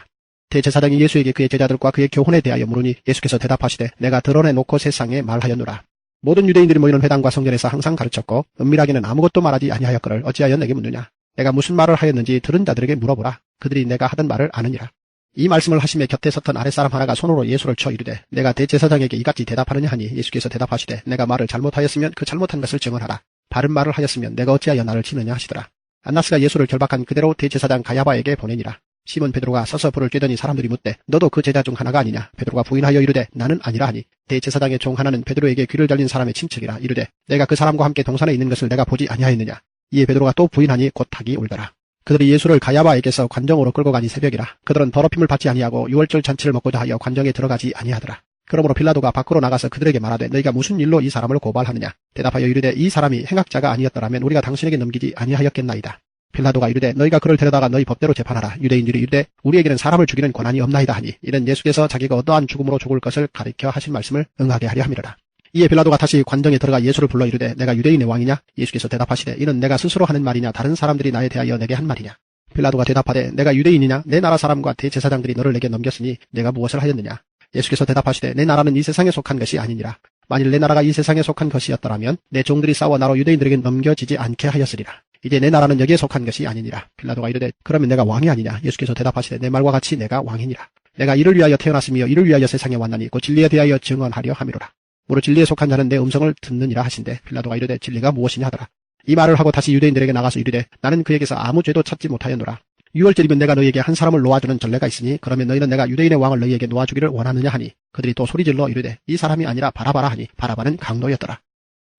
대제사장이 예수에게 그의 제자들과 그의 교훈에 대하여 물으니 예수께서 대답하시되 내가 드러내놓고 세상에 말하였노라. 모든 유대인들이 모이는 회당과 성전에서 항상 가르쳤고 은밀하게는 아무것도 말하지 아니하였거늘 어찌하여 내게 묻느냐. 내가 무슨 말을 하였는지 들은 자들에게 물어보라. 그들이 내가 하던 말을 아느니라. 이 말씀을 하시며 곁에 섰던 아랫사람 하나가 손으로 예수를 쳐 이르되 내가 대제사장에게 이같이 대답하느냐 하니 예수께서 대답하시되 내가 말을 잘못하였으면 그 잘못한 것을 증언하라. 바른 말을 하였으면 내가 어찌하여 나를 치느냐 하시더라. 안나스가 예수를 결박한 그대로 대제사장 가야바에게 보내니라. 시몬 베드로가 서서 불을 쬐더니 사람들이 묻되 너도 그 제자 중 하나가 아니냐. 베드로가 부인하여 이르되 나는 아니라 하니 대제사장의 종 하나는 베드로에게 귀를 잘린 사람의 친척이라 이르되 내가 그 사람과 함께 동산에 있는 것을 내가 보지 아니하였느냐. 이에 베드로가 또 부인하니 곧 닭이 울더라. 그들이 예수를 가야바에게서 관정으로 끌고 가니 새벽이라. 그들은 더럽힘을 받지 아니하고 유월절 잔치를 먹고자 하여 관정에 들어가지 아니하더라. 그러므로 빌라도가 밖으로 나가서 그들에게 말하되 너희가 무슨 일로 이 사람을 고발하느냐. 대답하여 이르되 이 사람이 행악자가 아니었더라면 우리가 당신에게 넘기지 아니하였겠나이다. 빌라도가 이르되 너희가 그를 데려다가 너희 법대로 재판하라. 유대인들이 이르되 우리에게는 사람을 죽이는 권한이 없나이다 하니 이는 예수께서 자기가 어떠한 죽음으로 죽을 것을 가리켜 하신 말씀을 응하게 하려 함이로라. 이에 빌라도가 다시 관정에 들어가 예수를 불러 이르되 내가 유대인의 왕이냐. 예수께서 대답하시되 이는 내가 스스로 하는 말이냐 다른 사람들이 나에 대하여 내게 한 말이냐. 빌라도가 대답하되 내가 유대인이냐. 내 나라 사람과 대제사장들이 너를 내게 넘겼으니 내가 무엇을 하였느냐. 예수께서 대답하시되 내 나라는 이 세상에 속한 것이 아니니라. 만일 내 나라가 이 세상에 속한 것이었더라면 내 종들이 싸워 나로 유대인들에게 넘겨지지 않게 하였으리라. 이제 내 나라는 여기에 속한 것이 아니니라. 빌라도가 이르되 그러면 내가 왕이 아니냐. 예수께서 대답하시되 내 말과 같이 내가 왕이니라. 내가 이를 위하여 태어났으며 이를 위하여 세상에 왔나니 곧 진리에 대하여 증언하려 함이로라. 무릇 진리에 속한 자는 내 음성을 듣느니라 하신대 빌라도가 이르되 진리가 무엇이냐 하더라. 이 말을 하고 다시 유대인들에게 나가서 이르되 나는 그에게서 아무 죄도 찾지 못하였노라. 유월절이면 내가 너희에게 한 사람을 놓아주는 전례가 있으니 그러면 너희는 내가 유대인의 왕을 너희에게 놓아주기를 원하느냐 하니 그들이 또 소리질러 이르되 이 사람이 아니라 바라바라 하니 바라바는 강도였더라.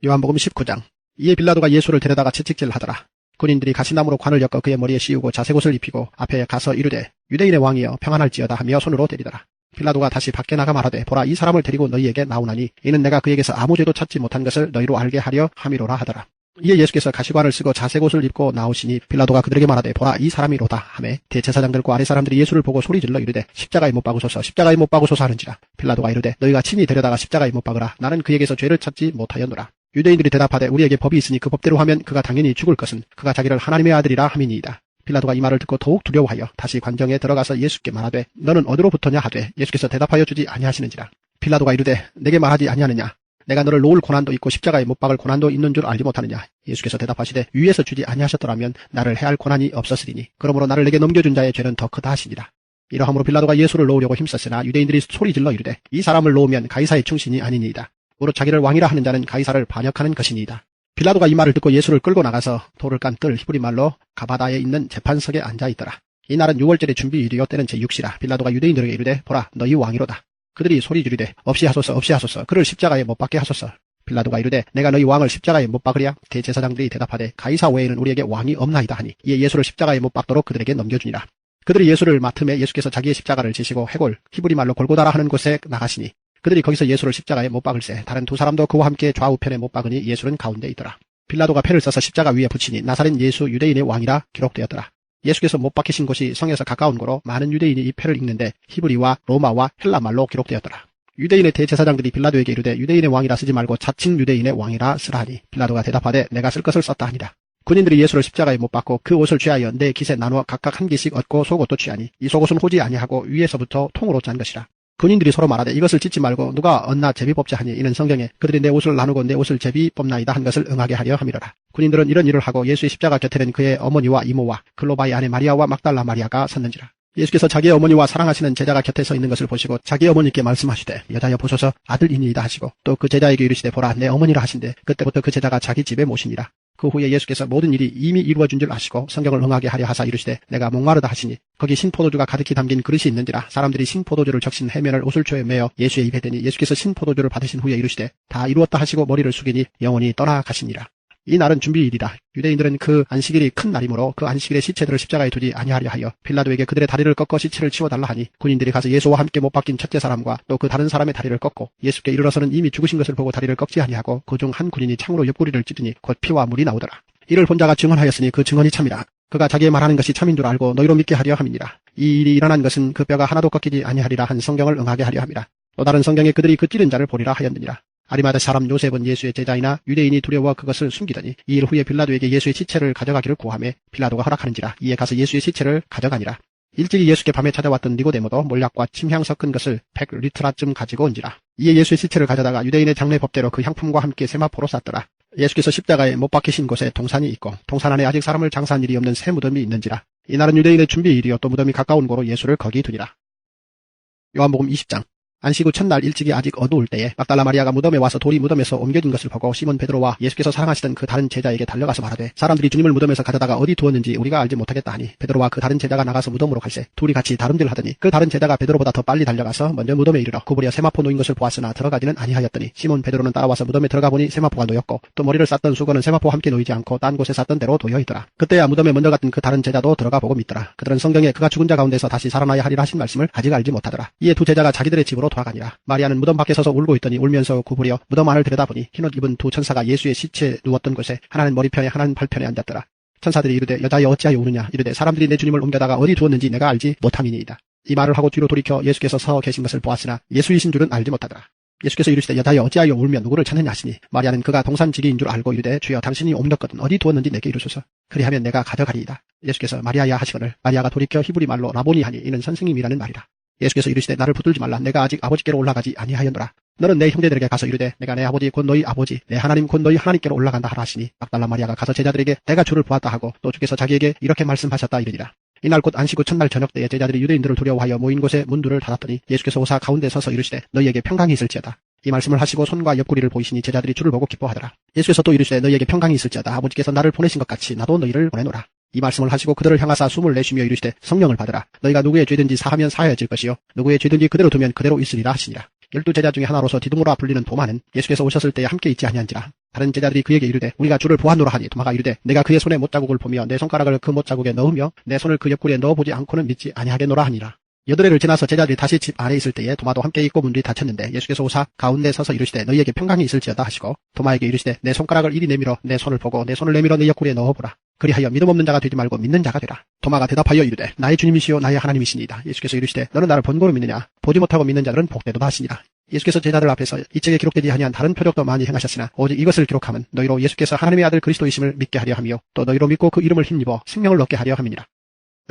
요한복음 19장. 이에 빌라도가 예수를 데려다가 채찍질하더라. 군인들이 가시나무로 관을 엮어 그의 머리에 씌우고 자색옷을 입히고 앞에 가서 이르되 유대인의 왕이여 평안할지어다 하며 손으로 때리더라. 빌라도가 다시 밖에 나가 말하되 보라 이 사람을 데리고 너희에게 나오나니 이는 내가 그에게서 아무 죄도 찾지 못한 것을 너희로 알게 하려 함이로라 하더라. 이에 예수께서 가시관을 쓰고 자색옷을 입고 나오시니 빌라도가 그들에게 말하되 보라 이 사람이로다 하매 대제사장들과 아랫사람들이 예수를 보고 소리질러 이르되 십자가에 못 박으소서 십자가에 못 박으소서 하는지라. 빌라도가 이르되 너희가 친히 데려다가 십자가에 못 박으라. 나는 그에게서 죄를 찾지 못하였노라. 유대인들이 대답하되 우리에게 법이 있으니 그 법대로 하면 그가 당연히 죽을 것은 그가 자기를 하나님의 아들이라 함이니이다. 빌라도가 이 말을 듣고 더욱 두려워하여 다시 관정에 들어가서 예수께 말하되 너는 어디로부터냐 하되 예수께서 대답하여 주지 아니하시는지라. 빌라도가 이르되 내게 말하지 아니하느냐. 내가 너를 놓을 고난도 있고 십자가에 못 박을 고난도 있는 줄 알지 못하느냐. 예수께서 대답하시되 위에서 주지 아니하셨더라면 나를 해할 고난이 없었으리니 그러므로 나를 내게 넘겨준 자의 죄는 더 크다 하시니라. 이러함으로 빌라도가 예수를 놓으려고 힘썼으나 유대인들이 소리질러 이르되 이 사람을 놓으면 가이사의 충신이 아니니이다. 무릇 자기를 왕이라 하는 자는 가이사를 반역하는 것이니이다. 빌라도가 이 말을 듣고 예수를 끌고 나가서 돌을 깐 뜰 히브리 말로 가바다에 있는 재판석에 앉아있더라. 이 날은 6월절의 준비일이요 때는 제6시라. 빌라도가 유대인들에게 이르되 보라 너희 왕이로다. 그들이 소리 지르되 없이 하소서 없이 하소서 그를 십자가에 못 박게 하소서. 빌라도가 이르되 내가 너희 왕을 십자가에 못 박으랴. 대제사장들이 대답하되 가이사 외에는 우리에게 왕이 없나이다 하니 이에 예수를 십자가에 못 박도록 그들에게 넘겨주니라. 그들이 예수를 맡음에 예수께서 자기의 십자가를 지시고 해골 히브리 말로 골고다라 하는 곳에 나가시니 그들이 거기서 예수를 십자가에 못 박을새 다른 두 사람도 그와 함께 좌우편에 못 박으니 예수는 가운데 있더라. 빌라도가 패를 써서 십자가 위에 붙이니 나사렛 예수 유대인의 왕이라 기록되었더라. 예수께서 못 박히신 곳이 성에서 가까운 거로 많은 유대인이 이 패를 읽는데 히브리와 로마와 헬라 말로 기록되었더라. 유대인의 대제사장들이 빌라도에게 이르되 유대인의 왕이라 쓰지 말고 자칭 유대인의 왕이라 쓰라 하니 빌라도가 대답하되 내가 쓸 것을 썼다 하니라. 군인들이 예수를 십자가에 못 박고 그 옷을 취하여 네 깃에 나누어 각각 한 개씩 얻고 속옷도 취하니 이 속옷은 호지 아니하고 위에서부터 통으로 짠 것이라. 군인들이 서로 말하되 이것을 찢지 말고 누가 얻나 제비 뽑자 하니 이는 성경에 그들이 내 옷을 나누고 내 옷을 제비 뽑나이다 한 것을 응하게 하려 함이로라. 군인들은 이런 일을 하고 예수의 십자가 곁에는 그의 어머니와 이모와 글로바의 아내 마리아와 막달라 마리아가 섰는지라. 예수께서 자기의 어머니와 사랑하시는 제자가 곁에 서 있는 것을 보시고 자기 어머니께 말씀하시되 여자여 보소서 아들이니이다 하시고 또 그 제자에게 이르시되 보라 내 어머니라 하신대 그때부터 그 제자가 자기 집에 모시니라. 그 후에 예수께서 모든 일이 이미 이루어진 줄 아시고 성경을 응하게 하려 하사 이르시되 내가 목마르다 하시니 거기 신포도주가 가득히 담긴 그릇이 있는지라. 사람들이 신포도주를 적신 해면을 오술초에 메어 예수의 입에 대니 예수께서 신포도주를 받으신 후에 이르시되 다 이루었다 하시고 머리를 숙이니 영원히 떠나가시니라. 이 날은 준비일이라. 유대인들은 그 안식일이 큰 날이므로 그 안식일에 시체들을 십자가에 두지 아니하려 하여 빌라도에게 그들의 다리를 꺾어 시체를 치워달라 하니 군인들이 가서 예수와 함께 못 박힌 첫째 사람과 또 그 다른 사람의 다리를 꺾고 예수께 이르러서는 이미 죽으신 것을 보고 다리를 꺾지 아니하고 그 중 한 군인이 창으로 옆구리를 찌르니 곧 피와 물이 나오더라. 이를 본 자가 증언하였으니 그 증언이 참이라. 그가 자기의 말하는 것이 참인 줄 알고 너희로 믿게 하려 함이니라. 이 일이 일어난 것은 그 뼈가 하나도 꺾이지 아니하리라 한 성경을 응하게 하려 함이라. 또 다른 성경에 그들이 그 찌른 자를 보리라 하였느니라. 아리마대 사람 요셉은 예수의 제자이나 유대인이 두려워 그것을 숨기더니 이 일 후에 빌라도에게 예수의 시체를 가져가기를 구하매 빌라도가 허락하는지라. 이에 가서 예수의 시체를 가져가니라. 일찍이 예수께 밤에 찾아왔던 니고데모도 몰약과 침향 섞은 것을 100리트라쯤 가지고 온지라. 이에 예수의 시체를 가져다가 유대인의 장례 법대로 그 향품과 함께 세마포로 쌌더라. 예수께서 십자가에 못 박히신 곳에 동산이 있고 동산 안에 아직 사람을 장사한 일이 없는 새 무덤이 있는지라. 이날은 유대인의 준비일이요 또 무덤이 가까운 고로 예수를 거기 두니라. 요한복음 20장. 안식 후 첫날 일찍이 아직 어두울 때에 막달라 마리아가 무덤에 와서 돌이 무덤에서 옮겨진 것을 보고 시몬 베드로와 예수께서 사랑하시던 그 다른 제자에게 달려가서 말하되 사람들이 주님을 무덤에서 가져다가 어디 두었는지 우리가 알지 못하겠다 하니 베드로와 그 다른 제자가 나가서 무덤으로 갈새 둘이 같이 다름질하더니 그 다른 제자가 베드로보다 더 빨리 달려가서 먼저 무덤에 이르러 구부려 세마포 놓인 것을 보았으나 들어가지는 아니하였더니 시몬 베드로는 따라와서 무덤에 들어가 보니 세마포가 놓였고 또 머리를 쌌던 수건은 세마포와 함께 놓이지 않고 딴 곳에 쌌던 대로 놓여 있더라. 그때야 무덤에 먼저 갔던 그 다른 제자도 들어가 보고 믿더라. 그들은 성경에 그가 죽은 자 가운데서 다시 살아나야 하리라 하신 말씀을 아직 알지 못하더라. 이에 두 제자가 자기들의 집으로 돌아가니라. 마리아는 무덤 밖에 서서 울고 있더니 울면서 구부려 무덤 안을 들여다보니 흰옷 입은 두 천사가 예수의 시체 누웠던 곳에 하나는 머리편에 하나는 발편에 앉았더라. 천사들이 이르되 여자여 어찌하여 우느냐. 이르되 사람들이 내 주님을 옮겨다가 어디 두었는지 내가 알지 못함이니이다. 이 말을 하고 뒤로 돌이켜 예수께서 서 계신 것을 보았으나 예수이신 줄은 알지 못하더라. 예수께서 이르시되 여자여 어찌하여 울며 누구를 찾느냐 하시니 마리아는 그가 동산지기인 줄 알고 이르되 주여 당신이 옮겼거든 어디 두었는지 내게 이르소서. 그리하면 내가 가져가리이다. 예수께서 마리아야 하시거늘 마리아가 돌이켜 히브리 말로 라보니 하니 이는 선생님이라는 말이라. 예수께서 이르시되 나를 붙들지 말라. 내가 아직 아버지께로 올라가지 아니하였노라. 너는 내 형제들에게 가서 이르되 내가 내 아버지 곧 너희 아버지 내 하나님 곧 너희 하나님께로 올라간다 하라 하시니 막달라 마리아가 가서 제자들에게 내가 주를 보았다 하고 또 주께서 자기에게 이렇게 말씀하셨다 이르니라. 이날 곧 안식 후 첫날 저녁 때에 제자들이 유대인들을 두려워하여 모인 곳에 문들을 닫았더니 예수께서 오사 가운데 서서 이르시되 너희에게 평강이 있을지어다. 이 말씀을 하시고 손과 옆구리를 보이시니 제자들이 주를 보고 기뻐하더라. 예수께서 또 이르시되 너희에게 평강이 있을지어다. 아버지께서 나를 보내신 것 같이 나도 너희를 보내노라. 이 말씀을 하시고 그들을 향하사 숨을 내쉬며 이르시되 성령을 받으라. 너희가 누구의 죄든지 사하면 사하여질 것이요 누구의 죄든지 그대로 두면 그대로 있으리라 하시니라. 12제자 중에 하나로서 디두모라 불리는 도마는 예수께서 오셨을 때에 함께 있지 아니한지라. 다른 제자들이 그에게 이르되 우리가 주를 보았노라 하니 도마가 이르되 내가 그의 손에 못자국을 보며 내 손가락을 그 못자국에 넣으며 내 손을 그 옆구리에 넣어보지 않고는 믿지 아니하겠노라 하니라. 여드레를 지나서 제자들이 다시 집 안에 있을 때에 도마도 함께 있고 문들이 닫혔는데 예수께서 오사 가운데 서서 이르시되 너희에게 평강이 있을지어다 하시고 도마에게 이르시되 내 손가락을 이리 내밀어 내 손을 보고 내 손을 내밀어 내 옆구리에 넣어보라. 그리하여 믿음 없는 자가 되지 말고 믿는 자가 되라. 도마가 대답하여 이르되 나의 주님이시요 나의 하나님이시니이다. 예수께서 이르시되 너는 나를 본고로 믿느냐. 보지 못하고 믿는 자들은 복되도다 하시니라. 예수께서 제자들 앞에서 이 책에 기록되지 아니한 다른 표적도 많이 행하셨으나 오직 이것을 기록함은 너희로 예수께서 하나님의 아들 그리스도이심을 믿게 하려 함이요 또 너희로 믿고 그 이름을 힘입어 생명을 얻게 하려 함이니라.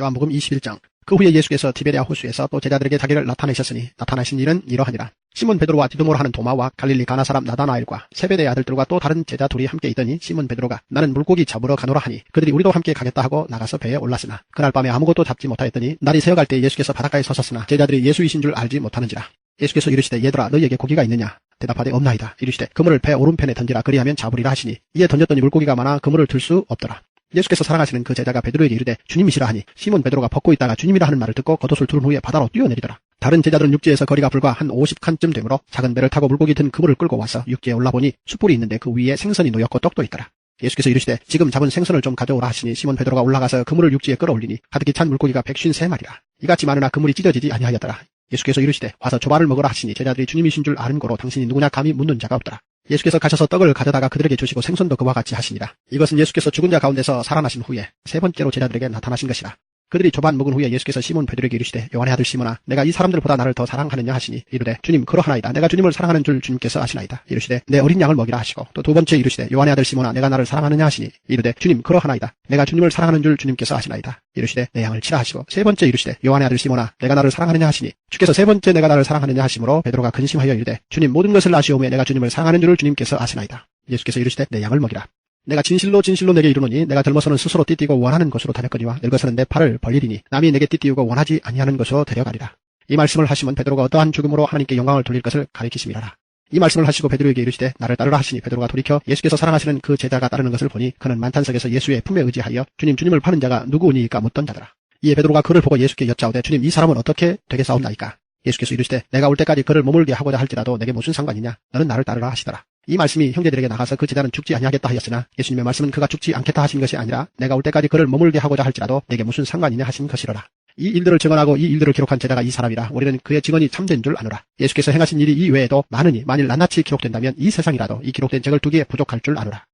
요한복음 21장. 그 후에 예수께서 디베랴 호수에서 또 제자들에게 자기를 나타내셨으니 나타나신 일은 이러하니라. 시몬 베드로와 디두모라 하는 도마와 갈릴리 가나 사람 나다나엘과 세베대의 아들들과 또 다른 제자 둘이 함께 있더니 시몬 베드로가 나는 물고기 잡으러 가노라 하니 그들이 우리도 함께 가겠다 하고 나가서 배에 올랐으나 그날 밤에 아무것도 잡지 못하였더니 날이 새어갈 때 예수께서 바닷가에 서셨으나 제자들이 예수이신 줄 알지 못하는지라. 예수께서 이르시되 얘들아 너희에게 고기가 있느냐? 대답하되 없나이다. 이르시되 그물을 배 오른편에 던지라. 그리하면 잡으리라 하시니 이에 던졌더니 물고기가 많아 그물을 들 수 없더라. 예수께서 사랑하시는 그 제자가 베드로에게 이르되 주님이시라 하니 시몬 베드로가 벗고 있다가 주님이라 하는 말을 듣고 겉옷을 두른 후에 바다로 뛰어내리더라. 다른 제자들은 육지에서 거리가 불과 한 50칸쯤 되므로 작은 배를 타고 물고기 든 그물을 끌고 와서 육지에 올라보니 숯불이 있는데 그 위에 생선이 놓였고 떡도 있더라. 예수께서 이르시되 지금 잡은 생선을 좀 가져오라 하시니 시몬 베드로가 올라가서 그물을 육지에 끌어올리니 가득히 찬 물고기가 153마리라. 이같이 많으나 그물이 찢어지지 아니하였더라. 예수께서 이르시되 와서 조반을 먹으라 하시니 제자들이 주님이신 줄 아는 고로 당신이 누구냐 감히 묻는 자가 없더라. 예수께서 가셔서 떡을 가져다가 그들에게 주시고 생선도 그와 같이 하시니라. 이것은 예수께서 죽은 자 가운데서 살아나신 후에 세 번째로 제자들에게 나타나신 것이라. 그들이 조반 먹은 후에 예수께서 시몬 베드로에게 이르시되 요한의 아들 시몬아 내가 이 사람들보다 나를 더 사랑하느냐 하시니 이르되 주님 그러하나이다. 내가 주님을 사랑하는 줄 주님께서 아시나이다. 이르시되 내 어린 양을 먹이라 하시고 또 두 번째 이르시되 요한의 아들 시몬아 내가 나를 사랑하느냐 하시니 이르되 주님 그러하나이다. 내가 주님을 사랑하는 줄 주님께서 아시나이다. 이르시되 내 양을 치라 하시고 세 번째 이르시되 요한의 아들 시몬아 내가 나를 사랑하느냐 하시니 주께서 세 번째 내가 나를 사랑하느냐 하심으로 베드로가 근심하여 이르되 주님 모든 것을 아시오매 내가 주님을 사랑하는 줄을 주님께서 아시나이다. 예수께서 이르시되 내 양을 먹이라. 내가 진실로 진실로 내게 이르노니 내가 젊어서는 스스로 띠띠고 원하는 곳으로 다녔거니와 늙어서는 내 팔을 벌리리니 남이 내게 띠띠우고 원하지 아니하는 곳으로 데려가리라. 이 말씀을 하시면 베드로가 어떠한 죽음으로 하나님께 영광을 돌릴 것을 가리키심이라라. 이 말씀을 하시고 베드로에게 이르시되 나를 따르라 하시니 베드로가 돌이켜 예수께서 사랑하시는 그 제자가 따르는 것을 보니 그는 만탄석에서 예수의 품에 의지하여 주님을 파는 자가 누구니이까 묻던 자더라. 이에 베드로가 그를 보고 예수께 여짜오되 주님 이 사람은 어떻게 되겠사옵나이까? 예수께서 이르시되 내가 올 때까지 그를 머물게 하고자 할지라도 내게 무슨 상관이냐? 너는 나를 따르라 하시더라. 이 말씀이 형제들에게 나가서 그 제자는 죽지 아니하겠다 하였으나 예수님의 말씀은 그가 죽지 않겠다 하신 것이 아니라 내가 올 때까지 그를 머물게 하고자 할지라도 내게 무슨 상관이냐 하신 것이로라. 이 일들을 증언하고 이 일들을 기록한 제자가 이 사람이라. 우리는 그의 증언이 참된 줄 아노라. 예수께서 행하신 일이 이 외에도 많으니 만일 낱낱이 기록된다면 이 세상이라도 이 기록된 책을 두기에 부족할 줄 아노라.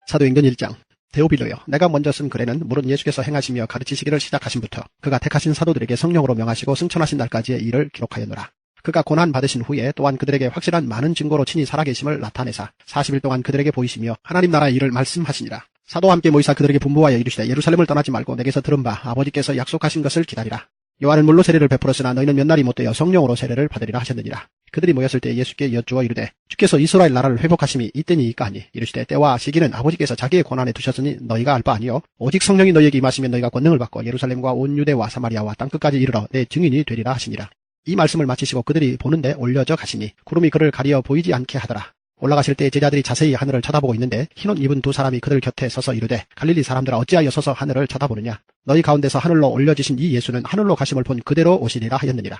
사도행전 1장. 데오빌로여 내가 먼저 쓴 글에는 물은 예수께서 행하시며 가르치시기를 시작하신부터 그가 택하신 사도들에게 성령으로 명하시고 승천하신 날까지의 일을 기록하였노라. 그가 고난 받으신 후에 또한 그들에게 확실한 많은 증거로 친히 살아계심을 나타내사 40일 동안 그들에게 보이시며 하나님 나라의 일을 말씀하시니라. 사도와 함께 모이사 그들에게 분부하여 이르시되 예루살렘을 떠나지 말고 내게서 들은 바 아버지께서 약속하신 것을 기다리라. 요한은 물로 세례를 베풀었으나 너희는 몇 날이 못되어 성령으로 세례를 받으리라 하셨느니라. 그들이 모였을 때 예수께 여쭈어 이르되 주께서 이스라엘 나라를 회복하심이 이때니이까 하니 이르시되 때와 시기는 아버지께서 자기의 권한에 두셨으니 너희가 알 바 아니요 오직 성령이 너희에게 임하시면 너희가 권능을 받고 예루살렘과 온 유대와 사마리아와 땅끝까지 이르러 내 증인이 되리라 하시니라. 이 말씀을 마치시고 그들이 보는데 올려져 가시니 구름이 그를 가리어 보이지 않게 하더라. 올라가실 때 제자들이 자세히 하늘을 쳐다보고 있는데 흰옷 입은 두 사람이 그들 곁에 서서 이르되 갈릴리 사람들아 어찌하여 서서 하늘을 쳐다보느냐? 너희 가운데서 하늘로 올려지신 이 예수는 하늘로 가심을 본 그대로 오시리라 하였느니라.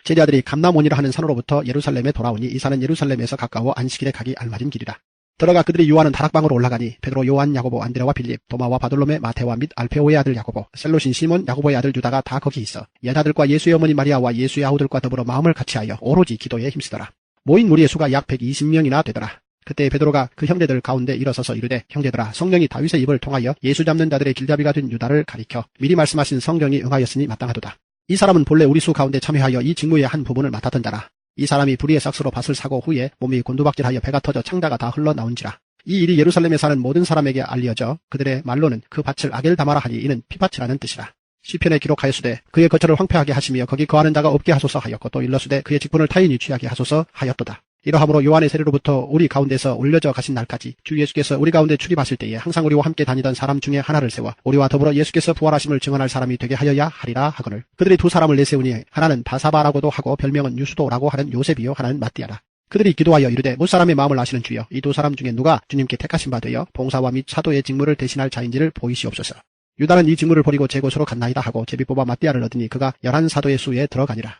제자들이 감람온이라 하는 산으로부터 예루살렘에 돌아오니 이 산은 예루살렘에서 가까워 안식일에 가기 알맞은 길이라. 들어가 그들이 유하는 다락방으로 올라가니 베드로, 요한, 야고보, 안드레와 빌립, 도마와 바돌로메, 마테와 및 알페오의 아들 야고보, 셀로신 시몬, 야고보의 아들 유다가 다 거기 있어 여자들과 예수의 어머니 마리아와 예수의 아우들과 더불어 마음을 같이하여 오로지 기도에 힘쓰더라. 모인 무리의 수가 약 120명이나 되더라. 그때 베드로가 그 형제들 가운데 일어서서 이르되 형제들아 성령이 다윗의 입을 통하여 예수 잡는 자들의 길잡이가 된 유다를 가리켜 미리 말씀하신 성경이 응하였으니 마땅하도다. 이 사람은 본래 우리 수 가운데 참여하여 이 직무의 한 부분을 맡았던 자라. 이 사람이 불의의 삭스로 밭을 사고 후에 몸이 곤두박질하여 배가 터져 창자가 다 흘러나온지라. 이 일이 예루살렘에 사는 모든 사람에게 알려져 그들의 말로는 그 밭을 아겔다마라 하니 이는 피밭이라는 뜻이라. 시편에 기록하였으되 그의 거처를 황폐하게 하시며 거기 거하는 자가 없게 하소서 하였고 또 일러수되 그의 직분을 타인이 취하게 하소서 하였도다. 이러함으로 요한의 세례로부터 우리 가운데서 올려져 가신 날까지 주 예수께서 우리 가운데 출입하실 때에 항상 우리와 함께 다니던 사람 중에 하나를 세워 우리와 더불어 예수께서 부활하심을 증언할 사람이 되게 하여야 하리라 하거늘 그들이 두 사람을 내세우니 하나는 바사바라고도 하고 별명은 유수도라고 하는 요셉이요 하나는 마띠아라. 그들이 기도하여 이르되 무사람의 마음을 아시는 주여 이 두 사람 중에 누가 주님께 택하신 바 되어 봉사와 및 사도의 직무를 대신할 자인지를 보이시옵소서. 유다는 이 직무를 버리고 제 곳으로 갔나이다 하고 제비 뽑아 마띠아를 얻으니 그가 11사도의 수에 들어가니라.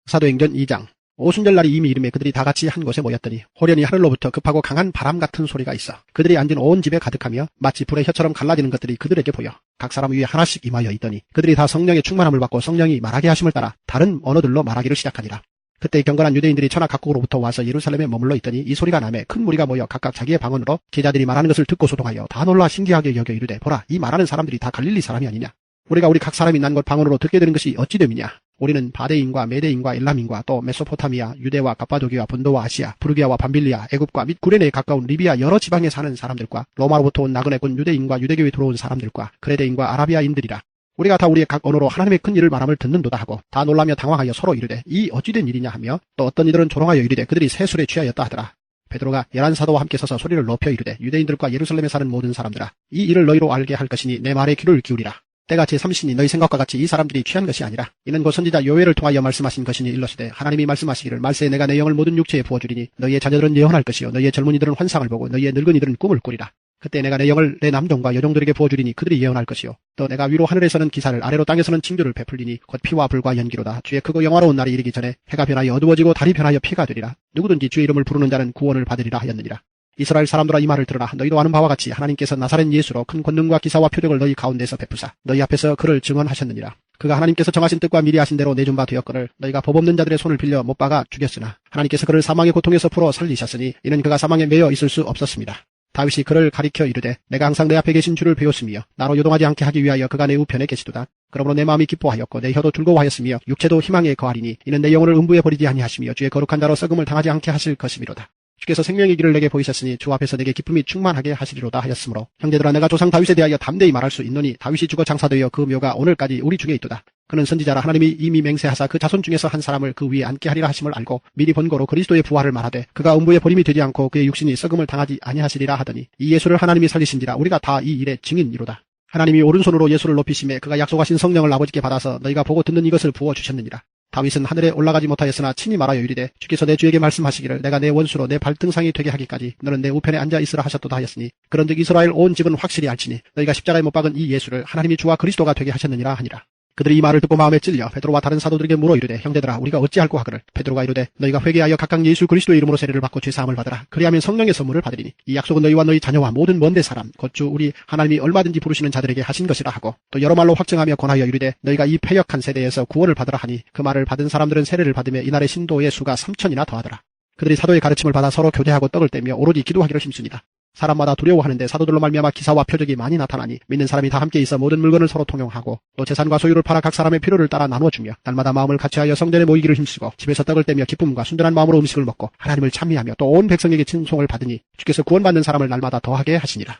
사도행전 2장. 오순절날이 이미 이름에 그들이 다 같이 한 곳에 모였더니 호련히 하늘로부터 급하고 강한 바람 같은 소리가 있어 그들이 앉은 온 집에 가득하며 마치 불의 혀처럼 갈라지는 것들이 그들에게 보여 각 사람 위에 하나씩 임하여 있더니 그들이 다 성령의 충만함을 받고 성령이 말하게 하심을 따라 다른 언어들로 말하기를 시작하니라. 그때 경건한 유대인들이 천하 각국으로부터 와서 예루살렘에 머물러 있더니 이 소리가 나매 큰 무리가 모여 각각 자기의 방언으로 제자들이 말하는 것을 듣고 소동하여 다 놀라 신기하게 여겨 이르되 보라 이 말하는 사람들이 다 갈릴리 사람이 아니냐? 우리가 우리 각 사람이 난 것 방언으로 듣게 되는 것이 어찌 됨이냐? 우리는 바데인과 메데인과 엘람인과 또 메소포타미아, 유대와 갑바도기와 본도와 아시아, 부르기아와 밤빌리아, 애굽과 및 구레네에 가까운 리비아 여러 지방에 사는 사람들과 로마로부터 온 나그네군 유대인과 유대교에 들어온 사람들과 그레데인과 아라비아인들이라. 우리가 다 우리의 각 언어로 하나님의 큰 일을 말함을 듣는도다 하고 다 놀라며 당황하여 서로 이르되 이 어찌된 일이냐 하며 또 어떤 이들은 조롱하여 이르되 그들이 세술에 취하였다 하더라. 베드로가 11사도와 함께 서서 소리를 높여 이르되 유대인들과 예루살렘에 사는 모든 사람들아 이 일을 너희로 알게 할 것이니 내 말에 귀를 기울이라. 때가 제3시니 너희 생각과 같이 이 사람들이 취한 것이 아니라 이는 곧 선지자 요엘을 통하여 말씀하신 것이니 일러시되 하나님이 말씀하시기를 말세에 내가 내 영을 모든 육체에 부어주리니 너희의 자녀들은 예언할 것이요 너희의 젊은이들은 환상을 보고 너희의 늙은이들은 꿈을 꾸리라. 그때 내가 내 영을 내 남종과 여종들에게 부어주리니 그들이 예언할 것이요 또 내가 위로 하늘에서는 기사를 아래로 땅에서는 징조를 베풀리니 곧 피와 불과 연기로다. 주의 크고 영화로운 날이 이르기 전에 해가 변하여 어두워지고 달이 변하여 피가 되리라. 누구든지 주의 이름을 부르는 자는 구원을 받으리라 하였느니라. 이스라엘 사람들아 이 말을 들으라. 너희도 아는 바와 같이 하나님께서 나사렛 예수로 큰 권능과 기사와 표적을 너희 가운데서 베푸사 너희 앞에서 그를 증언하셨느니라. 그가 하나님께서 정하신 뜻과 미리 하신 대로 내준 바 되었거늘 너희가 법 없는 자들의 손을 빌려 못 박아 죽였으나 하나님께서 그를 사망의 고통에서 풀어 살리셨으니 이는 그가 사망에 매여 있을 수 없었습니다. 다윗이 그를 가리켜 이르되 내가 항상 내 앞에 계신 주를 배웠으며 나로 요동하지 않게 하기 위하여 그가 내 우편에 계시도다. 그러므로 내 마음이 기뻐하였고 내 혀도 즐거워하였으며 육체도 희망에 거하리니 이는 내 영혼을 음부에 버리지 아니하시며 주의 거룩한 자로 썩음을 당하지 않게 하실 것이미로다. 주께서 생명의 길을 내게 보이셨으니 주 앞에서 내게 기쁨이 충만하게 하시리로다 하였으므로 형제들아 내가 조상 다윗에 대하여 담대히 말할 수 있노니 다윗이 죽어 장사되어 그 묘가 오늘까지 우리 중에 있도다. 그는 선지자라 하나님이 이미 맹세하사 그 자손 중에서 한 사람을 그 위에 앉게 하리라 하심을 알고 미리 번거로 그리스도의 부활을 말하되 그가 음부에 버림이 되지 않고 그의 육신이 썩음을 당하지 아니하시리라 하더니 이 예수를 하나님이 살리신지라 우리가 다 이 일의 증인이로다. 하나님이 오른손으로 예수를 높이심에 그가 약속하신 성령을 아버지께 받아서 너희가 보고 듣는 이것을 부어주셨느니라. 다윗은 하늘에 올라가지 못하였으나 친히 말하여 이르되 주께서 내 주에게 말씀하시기를 내가 내 원수로 내 발등상이 되게 하기까지 너는 내 우편에 앉아 있으라 하셨도다 하였으니 그런즉 이스라엘 온 집은 확실히 알지니 너희가 십자가에 못 박은 이 예수를 하나님이 주와 그리스도가 되게 하셨느니라 하니라. 그들이 이 말을 듣고 마음에 찔려 베드로와 다른 사도들에게 물어 이르되 형제들아 우리가 어찌할꼬 하거늘 베드로가 이르되 너희가 회개하여 각각 예수 그리스도의 이름으로 세례를 받고 죄사함을 받으라. 그리하면 성령의 선물을 받으리니 이 약속은 너희와 너희 자녀와 모든 먼데 사람 곧 주 우리 하나님이 얼마든지 부르시는 자들에게 하신 것이라 하고 또 여러 말로 확증하며 권하여 이르되 너희가 이 패역한 세대에서 구원을 받으라 하니 그 말을 받은 사람들은 세례를 받으며 이날의 신도의 수가 3,000이나 더하더라. 그들이 사도의 가르침을 받아 서로 교대하고 떡을 떼며 오로지 기도하기를 힘쓰니라. 사람마다 두려워하는데 사도들로 말미암아 기사와 표적이 많이 나타나니 믿는 사람이 다 함께 있어 모든 물건을 서로 통용하고 또 재산과 소유를 팔아 각 사람의 필요를 따라 나누어주며 날마다 마음을 같이하여 성전에 모이기를 힘쓰고 집에서 떡을 떼며 기쁨과 순전한 마음으로 음식을 먹고 하나님을 찬미하며 또 온 백성에게 칭송을 받으니 주께서 구원받는 사람을 날마다 더하게 하시니라.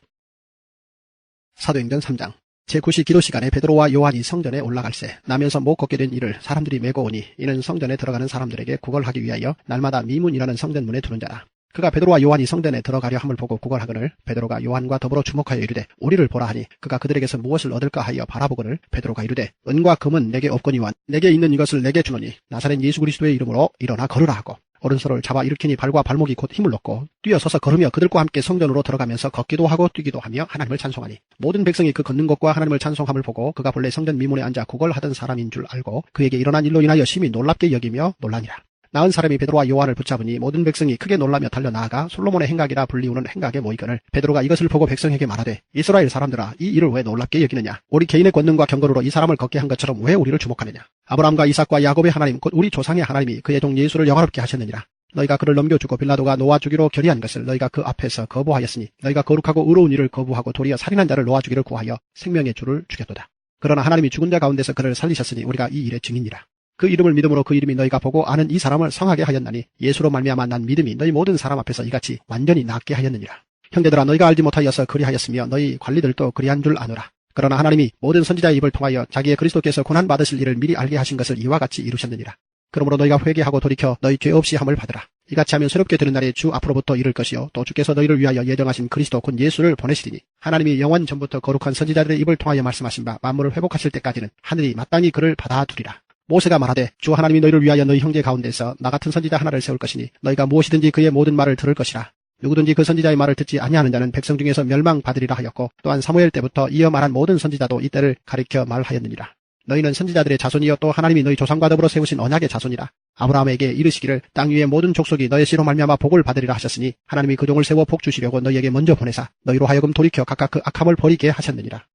사도행전 3장 제9시 기도 시간에 베드로와 요한이 성전에 올라갈새 나면서 못 걷게 된 이를 사람들이 메고 오니 이는 성전에 들어가는 사람들에게 구걸하기 위하여 날마다 미문이라는 성전문에 두는 자라. 그가 베드로와 요한이 성전에 들어가려 함을 보고 구걸하거늘 베드로가 요한과 더불어 주목하여 이르되 우리를 보라 하니 그가 그들에게서 무엇을 얻을까 하여 바라보거늘 베드로가 이르되 은과 금은 내게 없거니와 내게 있는 이것을 내게 주노니 나사렛 예수 그리스도의 이름으로 일어나 걸으라 하고 오른손을 잡아 일으키니 발과 발목이 곧 힘을 얻고 뛰어서서 걸으며 그들과 함께 성전으로 들어가면서 걷기도 하고 뛰기도 하며 하나님을 찬송하니 모든 백성이 그 걷는 것과 하나님을 찬송함을 보고 그가 본래 성전 미문에 앉아 구걸하던 사람인 줄 알고 그에게 일어난 일로 인하여 심히 놀랍게 여기며 놀라니라. 나은 사람이 베드로와 요한을 붙잡으니 모든 백성이 크게 놀라며 달려나아가 솔로몬의 행각이라 불리우는 행각에 모이거늘 베드로가 이것을 보고 백성에게 말하되 이스라엘 사람들아 이 일을 왜 놀랍게 여기느냐. 우리 개인의 권능과 경건으로 이 사람을 걷게 한 것처럼 왜 우리를 주목하느냐. 아브라함과 이삭과 야곱의 하나님 곧 우리 조상의 하나님이 그의 종 예수를 영화롭게 하셨느니라. 너희가 그를 넘겨주고 빌라도가 놓아주기로 결의한 것을 너희가 그 앞에서 거부하였으니 너희가 거룩하고 의로운 일을 거부하고 도리어 살인한 자를 놓아주기를 구하여 생명의 주를 죽였도다. 그러나 하나님이 죽은 자 가운데서 그를 살리셨으니 우리가 이 일의 증인이라. 그 이름을 믿음으로 그 이름이 너희가 보고 아는 이 사람을 성하게 하였나니 예수로 말미암아 난 믿음이 너희 모든 사람 앞에서 이같이 완전히 낫게 하였느니라. 형제들아 너희가 알지 못하여서 그리하였으며 너희 관리들도 그리한 줄 아노라. 그러나 하나님이 모든 선지자의 입을 통하여 자기의 그리스도께서 고난 받으실 일을 미리 알게 하신 것을 이와 같이 이루셨느니라. 그러므로 너희가 회개하고 돌이켜 너희 죄 없이 함을 받으라. 이같이 하면 새롭게 되는 날에 주 앞으로부터 이를 것이요 또 주께서 너희를 위하여 예정하신 그리스도 곧 예수를 보내시리니 하나님이 영원 전부터 거룩한 선지자들의 입을 통하여 말씀하신 바 만물을 회복하실 때까지는 하늘이 마땅히 그를 받아두리라. 모세가 말하되 주 하나님이 너희를 위하여 너희 형제 가운데서 나 같은 선지자 하나를 세울 것이니 너희가 무엇이든지 그의 모든 말을 들을 것이라. 누구든지 그 선지자의 말을 듣지 아니하는 자는 백성 중에서 멸망받으리라 하였고 또한 사무엘 때부터 이어 말한 모든 선지자도 이때를 가리켜 말하였느니라. 너희는 선지자들의 자손이요 또 하나님이 너희 조상과 더불어 세우신 언약의 자손이라. 아브라함에게 이르시기를 땅 위의 모든 족속이 너의 씨로 말미암아 복을 받으리라 하셨으니 하나님이 그 종을 세워 복 주시려고 너희에게 먼저 보내사 너희로 하여금 돌이켜 각각 그 악함을 버리게 하셨느니라.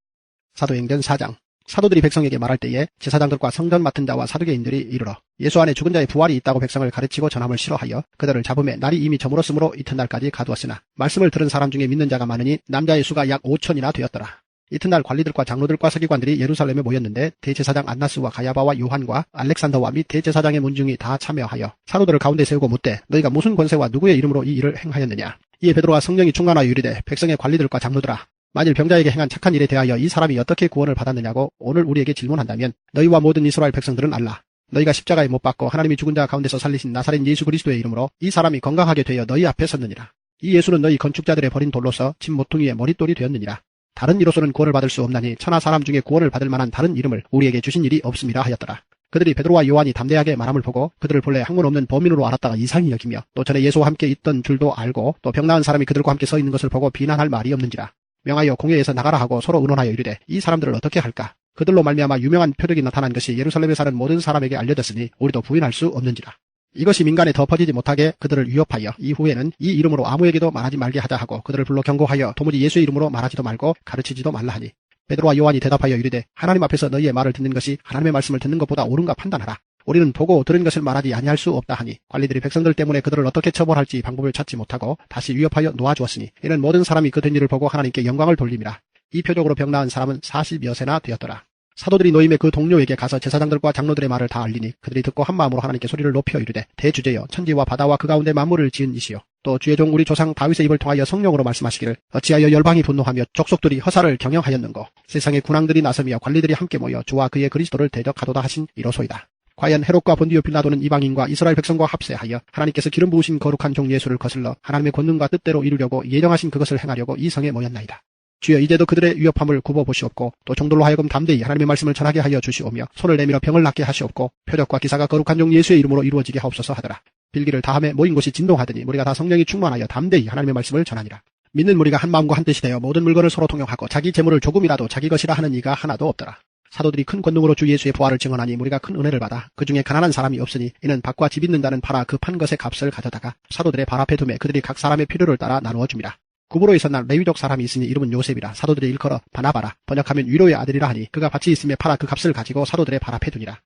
사도행전 4장 사도들이 백성에게 말할 때에 제사장들과 성전 맡은 자와 사두개인들이 이르러 예수 안에 죽은 자의 부활이 있다고 백성을 가르치고 전함을 싫어하여 그들을 잡음에 날이 이미 저물었으므로 이튿날까지 가두었으나 말씀을 들은 사람 중에 믿는 자가 많으니 남자의 수가 약 5천이나 되었더라. 이튿날 관리들과 장로들과 서기관들이 예루살렘에 모였는데 대제사장 안나스와 가야바와 요한과 알렉산더와 및 대제사장의 문중이 다 참여하여 사도들을 가운데 세우고 묻되 너희가 무슨 권세와 누구의 이름으로 이 일을 행하였느냐. 이에 베드로와 성령이 충만하여 이르되 백성의 관리들과 장로들아 만일 병자에게 행한 착한 일에 대하여 이 사람이 어떻게 구원을 받았느냐고 오늘 우리에게 질문한다면 너희와 모든 이스라엘 백성들은 알라. 너희가 십자가에 못 박고 하나님이 죽은 자 가운데서 살리신 나사렛 예수 그리스도의 이름으로 이 사람이 건강하게 되어 너희 앞에 섰느니라. 이 예수는 너희 건축자들의 버린 돌로서 집 모퉁이의 머릿돌이 되었느니라. 다른 이로서는 구원을 받을 수 없나니 천하 사람 중에 구원을 받을 만한 다른 이름을 우리에게 주신 일이 없음이라 하였더라. 그들이 베드로와 요한이 담대하게 말함을 보고 그들을 본래 학문 없는 범인으로 알았다가 이상히 여기며 또 전에 예수와 함께 있던 줄도 알고 또 병 나은 사람이 그들과 함께 서 있는 것을 보고 비난할 말이 없는지라. 명하여 공회에서 나가라 하고 서로 의논하여 이르되 이 사람들을 어떻게 할까? 그들로 말미암아 유명한 표적이 나타난 것이 예루살렘에 사는 모든 사람에게 알려졌으니 우리도 부인할 수 없는지라. 이것이 민간에 더 퍼지지 못하게 그들을 위협하여 이후에는 이 이름으로 아무에게도 말하지 말게 하자 하고 그들을 불러 경고하여 도무지 예수의 이름으로 말하지도 말고 가르치지도 말라 하니 베드로와 요한이 대답하여 이르되 하나님 앞에서 너희의 말을 듣는 것이 하나님의 말씀을 듣는 것보다 옳은가 판단하라. 우리는 보고 들은 것을 말하지 아니할 수 없다 하니 관리들이 백성들 때문에 그들을 어떻게 처벌할지 방법을 찾지 못하고 다시 위협하여 놓아주었으니 이는 모든 사람이 그 된 일을 보고 하나님께 영광을 돌림이라. 이 표적으로 병 나은 사람은 40여 세나 되었더라. 사도들이 노임의 그 동료에게 가서 제사장들과 장로들의 말을 다 알리니 그들이 듣고 한 마음으로 하나님께 소리를 높여 이르되 대주제여 천지와 바다와 그 가운데 만물을 지은 이시여 또 주의 종 우리 조상 다윗의 입을 통하여 성령으로 말씀하시기를 어찌하여 열방이 분노하며 족속들이 허사를 경영하였는고 세상의 군왕들이 나서며 관리들이 함께 모여 주와 그의 그리스도를 대적하도다 하신 이로소이다. 과연 헤롯과 본디오 빌라도는 이방인과 이스라엘 백성과 합세하여 하나님께서 기름 부으신 거룩한 종 예수를 거슬러 하나님의 권능과 뜻대로 이루려고 예정하신 그것을 행하려고 이 성에 모였나이다. 주여 이제도 그들의 위협함을 굽어보시옵고 또 종들로 하여금 담대히 하나님의 말씀을 전하게 하여 주시오며 손을 내밀어 병을 낫게 하시옵고 표적과 기사가 거룩한 종 예수의 이름으로 이루어지게 하옵소서 하더라. 빌기를 다함에 모인 곳이 진동하더니 무리가 다 성령이 충만하여 담대히 하나님의 말씀을 전하니라. 믿는 무리가 한 마음과 한 뜻이 되어 모든 물건을 서로 통용하고 자기 재물을 조금이라도 자기 것이라 하는 이가 하나도 없더라. 사도들이 큰 권능으로 주 예수의 부활을 증언하니 무리가 큰 은혜를 받아 그 중에 가난한 사람이 없으니 이는 밭과 집 있는 자는 팔아 그 판 것의 값을 가져다가 사도들의 발 앞에 두매 그들이 각 사람의 필요를 따라 나누어 줍니다. 구브로에서 난 레위족 사람이 있으니 이름은 요셉이라 사도들이 일컬어 바나바라 번역하면 위로의 아들이라 하니 그가 밭이 있음에 팔아 그 값을 가지고 사도들의 발 앞에 두니라.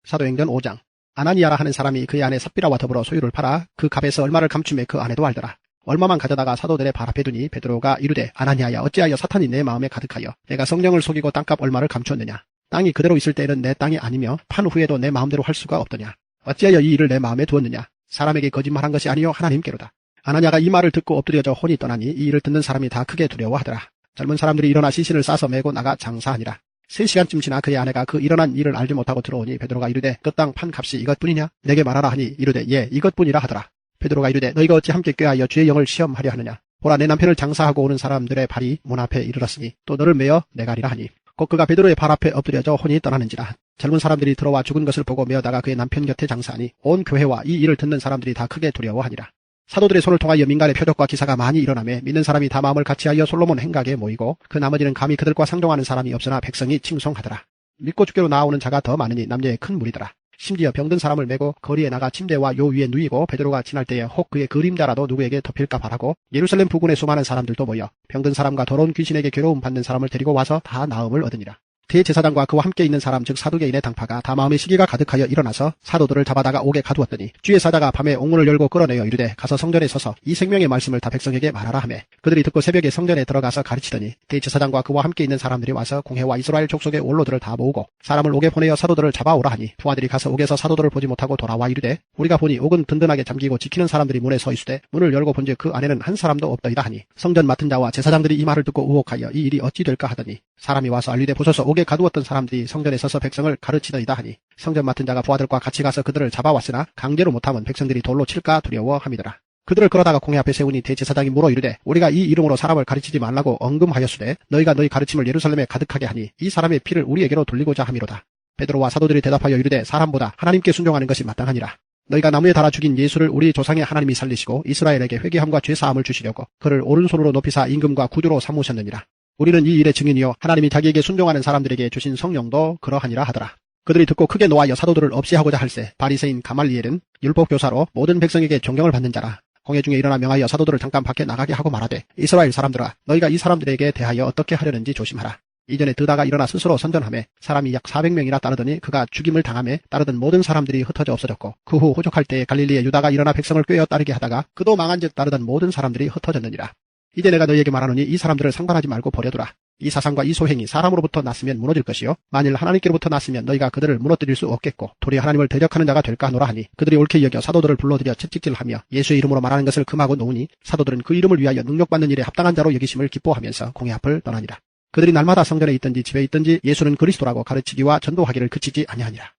사도행전 5장. 아나니아라 하는 사람이 그의 아내 삽비라와 더불어 소유를 팔아 그 값에서 얼마를 감춤해 그 아내도 알더라. 얼마만 가져다가 사도들의 발 앞에 두니 베드로가 이르되 아나니아야 어찌하여 사탄이 내 마음에 가득하여 내가 성령을 속이고 땅값 얼마를 감추었느냐. 땅이 그대로 있을 때에는 내 땅이 아니며 판 후에도 내 마음대로 할 수가 없더냐. 어찌하여 이 일을 내 마음에 두었느냐. 사람에게 거짓말한 것이 아니요 하나님께로다. 아나니아가 이 말을 듣고 엎드려져 혼이 떠나니 이 일을 듣는 사람이 다 크게 두려워하더라. 젊은 사람들이 일어나 시신을 싸서 메고 나가 장사하니라. 3시간쯤 지나 그의 아내가 그 일어난 일을 알지 못하고 들어오니 베드로가 이르되 그 땅 판 값이 이것뿐이냐? 내게 말하라 하니 이르되 예 이것뿐이라 하더라. 베드로가 이르되 너희가 어찌 함께 꾀하여 주의 영을 시험하려 하느냐? 보라 내 남편을 장사하고 오는 사람들의 발이 문 앞에 이르렀으니 또 너를 메어 내가리라 하니 곧 그가 베드로의 발 앞에 엎드려져 혼이 떠나는지라. 젊은 사람들이 들어와 죽은 것을 보고 메어다가 그의 남편 곁에 장사하니 온 교회와 이 일을 듣는 사람들이 다 크게 두려워하니라. 사도들의 손을 통하여 민간의 표적과 기사가 많이 일어나며 믿는 사람이 다 마음을 같이하여 솔로몬 행각에 모이고 그 나머지는 감히 그들과 상종하는 사람이 없으나 백성이 칭송하더라. 믿고 주께로 나아오는 자가 더 많으니 남녀의 큰 무리더라. 심지어 병든 사람을 메고 거리에 나가 침대와 요 위에 누이고 베드로가 지날 때에 혹 그의 그림자라도 누구에게 덮일까 바라고 예루살렘 부근의 수많은 사람들도 모여 병든 사람과 더러운 귀신에게 괴로움 받는 사람을 데리고 와서 다 나음을 얻으니라. 대제사장과 그와 함께 있는 사람 즉 사두개인의 당파가 다 마음의 시기가 가득하여 일어나서 사도들을 잡아다가 옥에 가두었더니 주의 사자가 밤에 옥문을 열고 끌어내어 이르되 가서 성전에 서서 이 생명의 말씀을 다 백성에게 말하라 하매 그들이 듣고 새벽에 성전에 들어가서 가르치더니 대제사장과 그와 함께 있는 사람들이 와서 공회와 이스라엘 족속의 원로들을 다 모으고 사람을 옥에 보내어 사도들을 잡아오라 하니 부하들이 가서 옥에서 사도들을 보지 못하고 돌아와 이르되 우리가 보니 옥은 든든하게 잠기고 지키는 사람들이 문에 서 있으되 문을 열고 본즉 그 안에는 한 사람도 없더이다 하니 성전 맡은 자와 제사장들이 이 말을 듣고 의혹하여 이 일이 어찌 될까 하더니 사람이 와서 알리되 보소서 옥에 가두었던 사람들이 성전에 서서 백성을 가르치더이다 하니 성전 맡은 자가 부하들과 같이 가서 그들을 잡아왔으나 강제로 못하면 백성들이 돌로 칠까 두려워함이더라. 그들을 끌어다가 공회 앞에 세우니 대제사장이 물어 이르되 우리가 이 이름으로 사람을 가르치지 말라고 언금하였으되 너희가 너희 가르침을 예루살렘에 가득하게 하니 이 사람의 피를 우리에게로 돌리고자 함이로다. 베드로와 사도들이 대답하여 이르되 사람보다 하나님께 순종하는 것이 마땅하니라. 너희가 나무에 달아 죽인 예수를 우리 조상의 하나님이 살리시고 이스라엘에게 회개함과 죄사함을 주시려고 그를 오른손으로 높이사 임금과 구주로 삼으셨느니라. 우리는 이 일의 증인이요 하나님이 자기에게 순종하는 사람들에게 주신 성령도 그러하니라 하더라. 그들이 듣고 크게 노하여 사도들을 없이하고자 할세 바리새인 가말리엘은 율법교사로 모든 백성에게 존경을 받는 자라. 공회 중에 일어나 명하여 사도들을 잠깐 밖에 나가게 하고 말하되 이스라엘 사람들아 너희가 이 사람들에게 대하여 어떻게 하려는지 조심하라. 이전에 드다가 일어나 스스로 선전하매 사람이 약 400명이나 따르더니 그가 죽임을 당하매 따르던 모든 사람들이 흩어져 없어졌고 그 후 호족할 때에 갈릴리에 유다가 일어나 백성을 꾀어 따르게 하다가 그도 망한즉 따르던 모든 사람들이 흩어졌느니라. 이제 내가 너희에게 말하노니 이 사람들을 상관하지 말고 버려두라. 이 사상과 이 소행이 사람으로부터 났으면 무너질 것이요 만일 하나님께로부터 났으면 너희가 그들을 무너뜨릴 수 없겠고 도리어 하나님을 대적하는 자가 될까 하노라 하니 그들이 옳게 여겨 사도들을 불러들여 채찍질하며 예수의 이름으로 말하는 것을 금하고 놓으니 사도들은 그 이름을 위하여 능력받는 일에 합당한 자로 여기심을 기뻐하면서 공회 앞을 떠나니라. 그들이 날마다 성전에 있든지 집에 있든지 예수는 그리스도라고 가르치기와 전도하기를 그치지 아니하니라.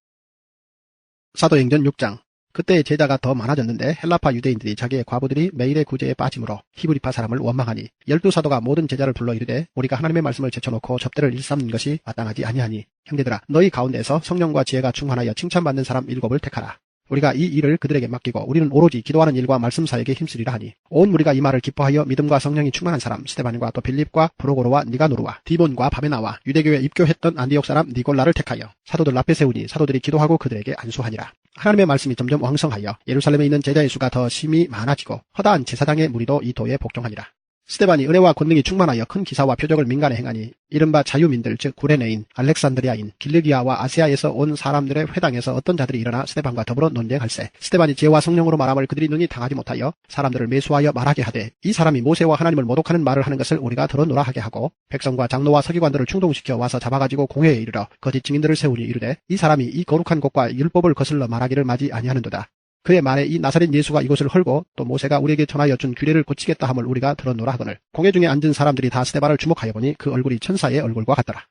사도행전 6장. 그때 제자가 더 많아졌는데 헬라파 유대인들이 자기의 과부들이 매일의 구제에 빠짐으로 히브리파 사람을 원망하니 12사도가 모든 제자를 불러 이르되 우리가 하나님의 말씀을 제쳐놓고 접대를 일삼는 것이 마땅하지 아니하니 형제들아 너희 가운데서 성령과 지혜가 충만하여 칭찬받는 사람 7을 택하라. 우리가 이 일을 그들에게 맡기고 우리는 오로지 기도하는 일과 말씀 사역에 힘쓰리라 하니 온 무리가 이 말을 기뻐하여 믿음과 성령이 충만한 사람 스데반과 또 빌립과 브로고로와 니가노르와 디본과 바베나와 유대교에 입교했던 안디옥 사람 니골라를 택하여 사도들 앞에 세우니 사도들이 기도하고 그들에게 안수하니라. 하나님의 말씀이 점점 왕성하여 예루살렘에 있는 제자의 수가 더 심히 많아지고 허다한 제사장의 무리도 이 도에 복종하니라. 스데반이 은혜와 권능이 충만하여 큰 기사와 표적을 민간에 행하니 이른바 자유민들 즉 구레네인, 알렉산드리아인, 길르기아와 아시아에서 온 사람들의 회당에서 어떤 자들이 일어나 스데반과 더불어 논쟁할세 스데반이 지혜와 성령으로 말함을 그들이 눈이 당하지 못하여 사람들을 매수하여 말하게 하되 이 사람이 모세와 하나님을 모독하는 말을 하는 것을 우리가 들어노라 하게 하고 백성과 장로와 서기관들을 충동시켜 와서 잡아가지고 공회에 이르러 거짓 증인들을 세우니 이르되 이 사람이 이 거룩한 곳과 율법을 거슬러 말하기를 마지 아니하는도다. 그의 말에 이 나사렛 예수가 이곳을 헐고 또 모세가 우리에게 전하여 준 규례를 고치겠다 함을 우리가 들어노라 하거늘 공회 중에 앉은 사람들이 다 스데반을 주목하여 보니 그 얼굴이 천사의 얼굴과 같더라.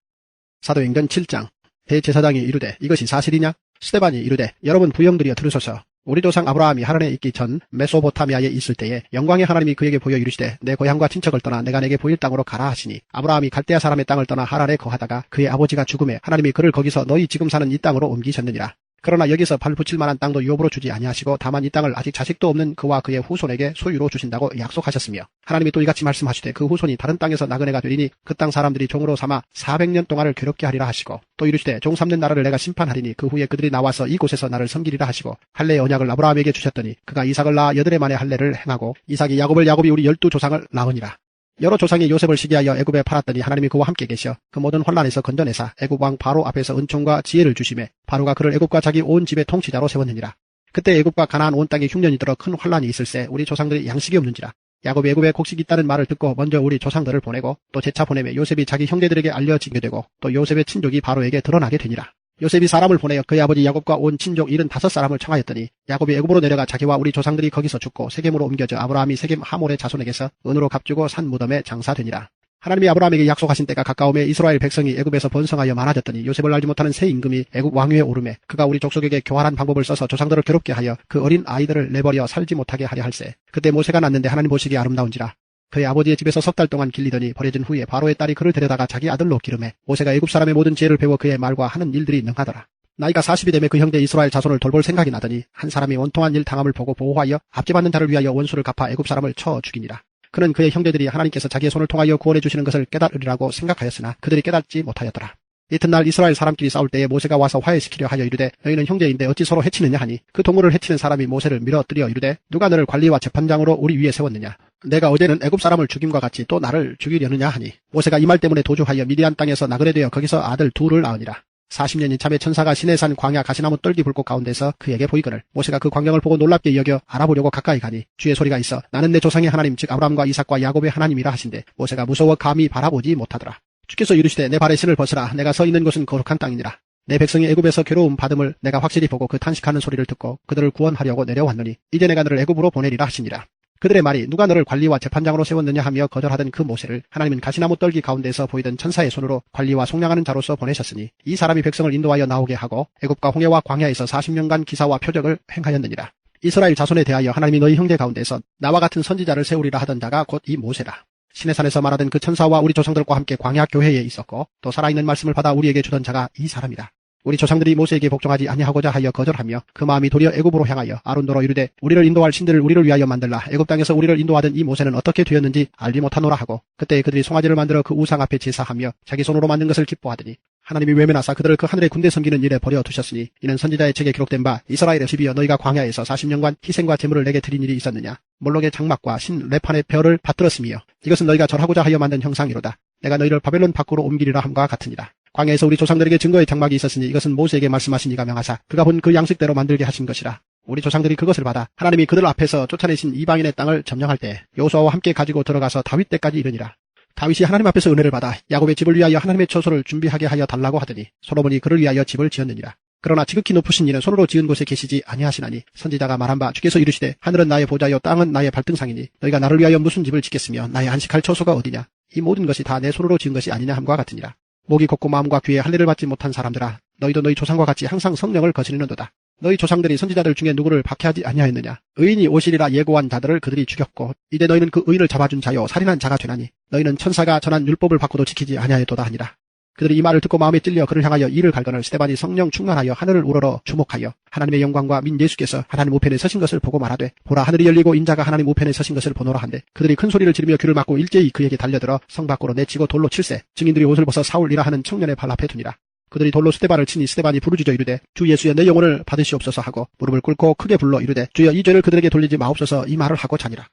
사도행전 7장 대제사장이 이르되 이것이 사실이냐? 스데반이 이르되 여러분 부형들이여 들으소서. 우리 조상 아브라함이 하란에 있기 전 메소포타미아에 있을 때에 영광의 하나님이 그에게 보여 이르시되 내 고향과 친척을 떠나 내가 내게 보일 땅으로 가라 하시니 아브라함이 갈대아 사람의 땅을 떠나 하란에 거하다가 그의 아버지가 죽음에 하나님이 그를 거기서 너희 지금 사는 이 땅으로 옮기셨느니라. 그러나 여기서 발 붙일 만한 땅도 유업으로 주지 아니하시고 다만 이 땅을 아직 자식도 없는 그와 그의 후손에게 소유로 주신다고 약속하셨으며 하나님이 또 이같이 말씀하시되 그 후손이 다른 땅에서 나그네가 되리니 그 땅 사람들이 종으로 삼아 400년 동안을 괴롭게 하리라 하시고 또 이르시되 종 삼는 나라를 내가 심판하리니 그 후에 그들이 나와서 이곳에서 나를 섬기리라 하시고 할례의 언약을 아브라함에게 주셨더니 그가 이삭을 낳아 8해 만에 할례를 행하고 이삭이 야곱을 야곱이 우리 12조상을 낳으니라. 여러 조상이 요셉을 시기하여 애굽에 팔았더니 하나님이 그와 함께 계셔 그 모든 환난에서 건져내사 애굽 왕 바로 앞에서 은총과 지혜를 주시매 바로가 그를 애굽과 자기 온 집의 통치자로 세웠느니라. 그때 애굽과 가나안 온 땅에 흉년이 들어 큰 환난이 있을세 우리 조상들이 양식이 없는지라. 야곱이 애굽에 곡식이 있다는 말을 듣고 먼저 우리 조상들을 보내고 또 재차 보내매 요셉이 자기 형제들에게 알려지게 되고 또 요셉의 친족이 바로에게 드러나게 되니라. 요셉이 사람을 보내어 그의 아버지 야곱과 온 친족 75사람을 청하였더니 야곱이 애굽으로 내려가 자기와 우리 조상들이 거기서 죽고 세겜으로 옮겨져 아브라함이 세겜 하몰의 자손에게서 은으로 값주고 산 무덤에 장사되니라. 하나님이 아브라함에게 약속하신 때가 가까움에 이스라엘 백성이 애굽에서 번성하여 많아졌더니 요셉을 알지 못하는 새 임금이 애굽 왕위에 오르매 그가 우리 족속에게 교활한 방법을 써서 조상들을 괴롭게 하여 그 어린 아이들을 내버려 살지 못하게 하려 할세. 그때 모세가 낳는데 하나님 보시기에 아름다운지라. 그의 아버지의 집에서 석 달 동안 길리더니 버려진 후에 바로의 딸이 그를 데려다가 자기 아들로 기르매 모세가 애굽 사람의 모든 지혜를 배워 그의 말과 하는 일들이 능하더라. 나이가 40이 되매 그 형제 이스라엘 자손을 돌볼 생각이 나더니 한 사람이 원통한 일 당함을 보고 보호하여 압제받는 자를 위하여 원수를 갚아 애굽 사람을 쳐 죽이니라. 그는 그의 형제들이 하나님께서 자기의 손을 통하여 구원해 주시는 것을 깨달으리라고 생각하였으나 그들이 깨닫지 못하였더라. 이튿날 이스라엘 사람끼리 싸울 때에 모세가 와서 화해시키려 하여 이르되 너희는 형제인데 어찌 서로 해치느냐 하니 그 동물을 해치는 사람이 모세를 밀어뜨려 이르되 누가 너를 관리와 재판장으로 우리 위에 세웠느냐. 내가 어제는 애굽 사람을 죽임과 같이 또 나를 죽이려느냐 하니 모세가 이 말 때문에 도주하여 미디안 땅에서 나그네 되어 거기서 아들 둘을 낳으니라. 40년이 참에 천사가 시내산 광야 가시나무 떨기 불꽃 가운데서 그에게 보이거늘 모세가 그 광경을 보고 놀랍게 여겨 알아보려고 가까이 가니 주의 소리가 있어 나는 내 조상의 하나님 즉 아브라함과 이삭과 야곱의 하나님이라 하신대 모세가 무서워 감히 바라보지 못하더라. 주께서 이르시되 내 발에 신을 벗으라 내가 서 있는 곳은 거룩한 땅이니라. 내 백성이 애굽에서 괴로움 받음을 내가 확실히 보고 그 탄식하는 소리를 듣고 그들을 구원하려고 내려왔노니 이제 내가 너를 애굽으로 보내리라 하시니라. 그들의 말이 누가 너를 관리와 재판장으로 세웠느냐 하며 거절하던 그 모세를 하나님은 가시나무 떨기 가운데서 보이던 천사의 손으로 관리와 속량하는 자로서 보내셨으니 이 사람이 백성을 인도하여 나오게 하고 애굽과 홍해와 광야에서 40년간 기사와 표적을 행하였느니라. 이스라엘 자손에 대하여 하나님이 너희 형제 가운데서 나와 같은 선지자를 세우리라 하던 자가 곧 이 모세라. 시내산에서 말하던 그 천사와 우리 조상들과 함께 광야 교회에 있었고 또 살아있는 말씀을 받아 우리에게 주던 자가 이 사람이다. 우리 조상들이 모세에게 복종하지 아니하고자 하여 거절하며 그 마음이 도리어 애굽으로 향하여 아론도로 이르되 우리를 인도할 신들을 우리를 위하여 만들라. 애굽 땅에서 우리를 인도하던 이 모세는 어떻게 되었는지 알지 못하노라 하고 그때 그들이 송아지를 만들어 그 우상 앞에 제사하며 자기 손으로 만든 것을 기뻐하더니 하나님이 외면하사 그들을 그 하늘의 군대 섬기는 일에 버려두셨으니 이는 선지자의 책에 기록된 바 이스라엘의 집이여 너희가 광야에서 40년간 희생과 제물을 내게 드린 일이 있었느냐. 몰록의 장막과 신 레판의 별을 받들었으며 이것은 너희가 절하고자 하여 만든 형상이로다. 내가 너희를 바벨론 밖으로 옮기리라 함과 같으니라. 광야에서 우리 조상들에게 증거의 장막이 있었으니 이것은 모세에게 말씀하신 이가 명하사 그가 본 그 양식대로 만들게 하신 것이라. 우리 조상들이 그것을 받아 하나님이 그들 앞에서 쫓아내신 이방인의 땅을 점령할 때 여호수아와 함께 가지고 들어가서 다윗 때까지 이르니라. 다윗이 하나님 앞에서 은혜를 받아 야곱의 집을 위하여 하나님의 처소를 준비하게 하여 달라고 하더니 솔로몬이 그를 위하여 집을 지었느니라. 그러나 지극히 높으신 이는 손으로 지은 곳에 계시지 아니하시나니 선지자가 말한 바 주께서 이르시되 하늘은 나의 보좌요 땅은 나의 발등상이니 너희가 나를 위하여 무슨 집을 짓겠으며 나의 안식할 처소가 어디냐. 이 모든 것이 다 내 손으로 지은 것이 아니냐 함과 같으니라. 목이 곱고 마음과 귀에 할례를 받지 못한 사람들아 너희도 너희 조상과 같이 항상 성령을 거스리는도다. 너희 조상들이 선지자들 중에 누구를 박해하지 아니하였느냐? 의인이 오시리라 예고한 자들을 그들이 죽였고 이제 너희는 그 의인을 잡아준 자요 살인한 자가 되나니 너희는 천사가 전한 율법을 받고도 지키지 아니하였도다 하니라. 그들이 이 말을 듣고 마음에 찔려 그를 향하여 이를 갈거늘 스데반이 성령 충만하여 하늘을 우러러 주목하여 하나님의 영광과 민 예수께서 하나님 우편에 서신 것을 보고 말하되 보라 하늘이 열리고 인자가 하나님 우편에 서신 것을 보노라 한데 그들이 큰 소리를 지르며 귀를 막고 일제히 그에게 달려들어 성 밖으로 내치고 돌로 칠세 증인들이 옷을 벗어 사울이라 하는 청년의 발 앞에 두니라. 그들이 돌로 스데반을 치니 스데반이 부르짖어 이르되 주 예수여 내 영혼을 받으시옵소서 하고 무릎을 꿇고 크게 불러 이르되 주여 이 죄를 그들에게 돌리지 마옵소서 이 말을 하고 자니라.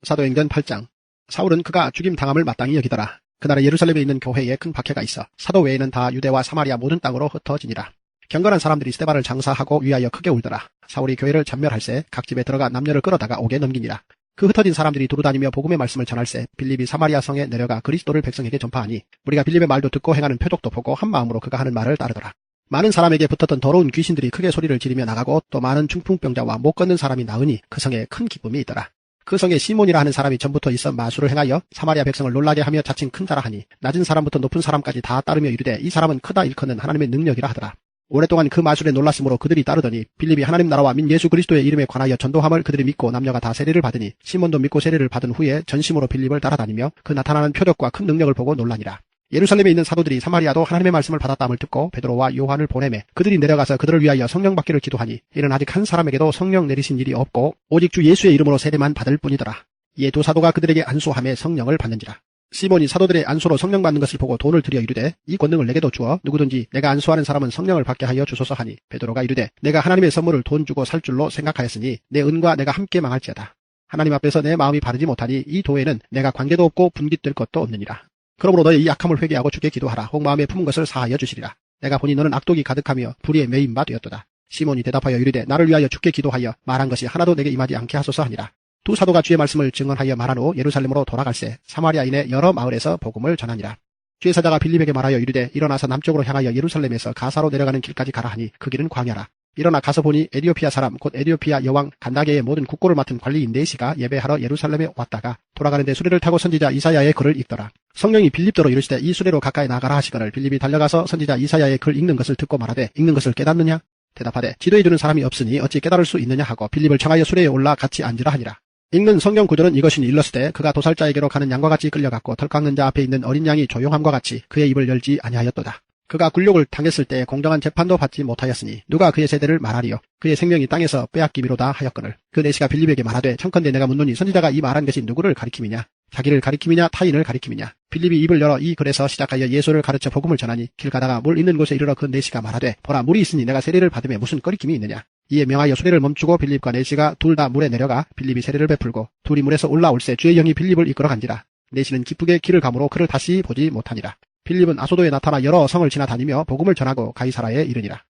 사도행전 8장. 사울은 그가 죽임 당함을 마땅히 여기더라. 그날에 예루살렘에 있는 교회에 큰 박해가 있어 사도 외에는 다 유대와 사마리아 모든 땅으로 흩어지니라. 경건한 사람들이 스데반을 장사하고 위하여 크게 울더라. 사울이 교회를 전멸할새 각 집에 들어가 남녀를 끌어다가 옥에 넘기니라. 그 흩어진 사람들이 두루다니며 복음의 말씀을 전할새 빌립이 사마리아 성에 내려가 그리스도를 백성에게 전파하니 우리가 빌립의 말도 듣고 행하는 표적도 보고 한 마음으로 그가 하는 말을 따르더라. 많은 사람에게 붙었던 더러운 귀신들이 크게 소리를 지르며 나가고 또 많은 중풍병자와 못 걷는 사람이 나으니 그 성에 큰 기쁨이 있더라. 그 성에 시몬이라 하는 사람이 전부터 있어 마술을 행하여 사마리아 백성을 놀라게 하며 자칭 큰 자라 하니 낮은 사람부터 높은 사람까지 다 따르며 이르되 이 사람은 크다 일컫는 하나님의 능력이라 하더라. 오랫동안 그 마술에 놀랐으므로 그들이 따르더니 빌립이 하나님 나라와 민 예수 그리스도의 이름에 관하여 전도함을 그들이 믿고 남녀가 다 세례를 받으니 시몬도 믿고 세례를 받은 후에 전심으로 빌립을 따라다니며 그 나타나는 표적과 큰 능력을 보고 놀라니라. 예루살렘에 있는 사도들이 사마리아도 하나님의 말씀을 받았다함을 듣고 베드로와 요한을 보내매 그들이 내려가서 그들을 위하여 성령 받기를 기도하니 이는 아직 한 사람에게도 성령 내리신 일이 없고 오직 주 예수의 이름으로 세례만 받을 뿐이더라. 이에 두 사도가 그들에게 안수함에 성령을 받는지라. 시몬이 사도들의 안수로 성령 받는 것을 보고 돈을 들여 이르되 이 권능을 내게도 주어 누구든지 내가 안수하는 사람은 성령을 받게 하여 주소서 하니 베드로가 이르되 내가 하나님의 선물을 돈 주고 살 줄로 생각하였으니 내 은과 내가 함께 망할지어다. 하나님 앞에서 내 마음이 바르지 못하니 이 도에는 내가 관계도 없고 분깃될 것도 없느니라. 그러므로 너의 이 악함을 회개하고 주께 기도하라. 혹 마음에 품은 것을 사하여 주시리라. 내가 보니 너는 악독이 가득하며 불의에 매인 바 되었도다. 시몬이 대답하여 이르되 나를 위하여 주께 기도하여 말한 것이 하나도 내게 임하지 않게 하소서 하니라. 두 사도가 주의 말씀을 증언하여 말한 후 예루살렘으로 돌아갈새 사마리아인의 여러 마을에서 복음을 전하니라. 주의 사자가 빌립에게 말하여 이르되 일어나서 남쪽으로 향하여 예루살렘에서 가사로 내려가는 길까지 가라 하니 그 길은 광야라. 일어나 가서 보니 에디오피아 사람 곧 에디오피아 여왕 간다게의 모든 국고를 맡은 관리인 네시가 예배하러 예루살렘에 왔다가 돌아가는데 수레를 타고 선지자 이사야의 글을 읽더라. 성령이 빌립더러 이르시되 이 수레로 가까이 나가라 하시거늘 빌립이 달려가서 선지자 이사야의 글 읽는 것을 듣고 말하되 읽는 것을 깨닫느냐? 대답하되 지도해주는 사람이 없으니 어찌 깨달을 수 있느냐 하고 빌립을 청하여 수레에 올라 같이 앉으라 하니라. 읽는 성경 구절은 이것이니 일렀으되 그가 도살자에게로 가는 양과 같이 끌려갔고 털 깎는 자 앞에 있는 어린 양이 조용함과 같이 그의 입을 열지 아니하였도다. 그가 굴욕을 당했을 때 공정한 재판도 받지 못하였으니 누가 그의 세대를 말하리요. 그의 생명이 땅에서 빼앗기미로다 하였거늘 그 네시가 빌립에게 말하되 청컨대 내가 묻노니 선지자가 이 말한 것이 누구를 가리킴이냐? 자기를 가리킴이냐 타인을 가리킴이냐? 빌립이 입을 열어 이 글에서 시작하여 예수를 가르쳐 복음을 전하니 길 가다가 물 있는 곳에 이르러 그 네시가 말하되 보라 물이 있으니 내가 세례를 받음에 무슨 꺼리킴이 있느냐? 이에 명하여 수레를 멈추고 빌립과 네시가 둘 다 물에 내려가 빌립이 세례를 베풀고 둘이 물에서 올라올새 주의 영이 빌립을 이끌어 간지라. 네시는 기쁘게 길을 가므로 그를 다시 보지 못하니라. 빌립은 아소도에 나타나 여러 성을 지나다니며 복음을 전하고 가이사라에 이르니라.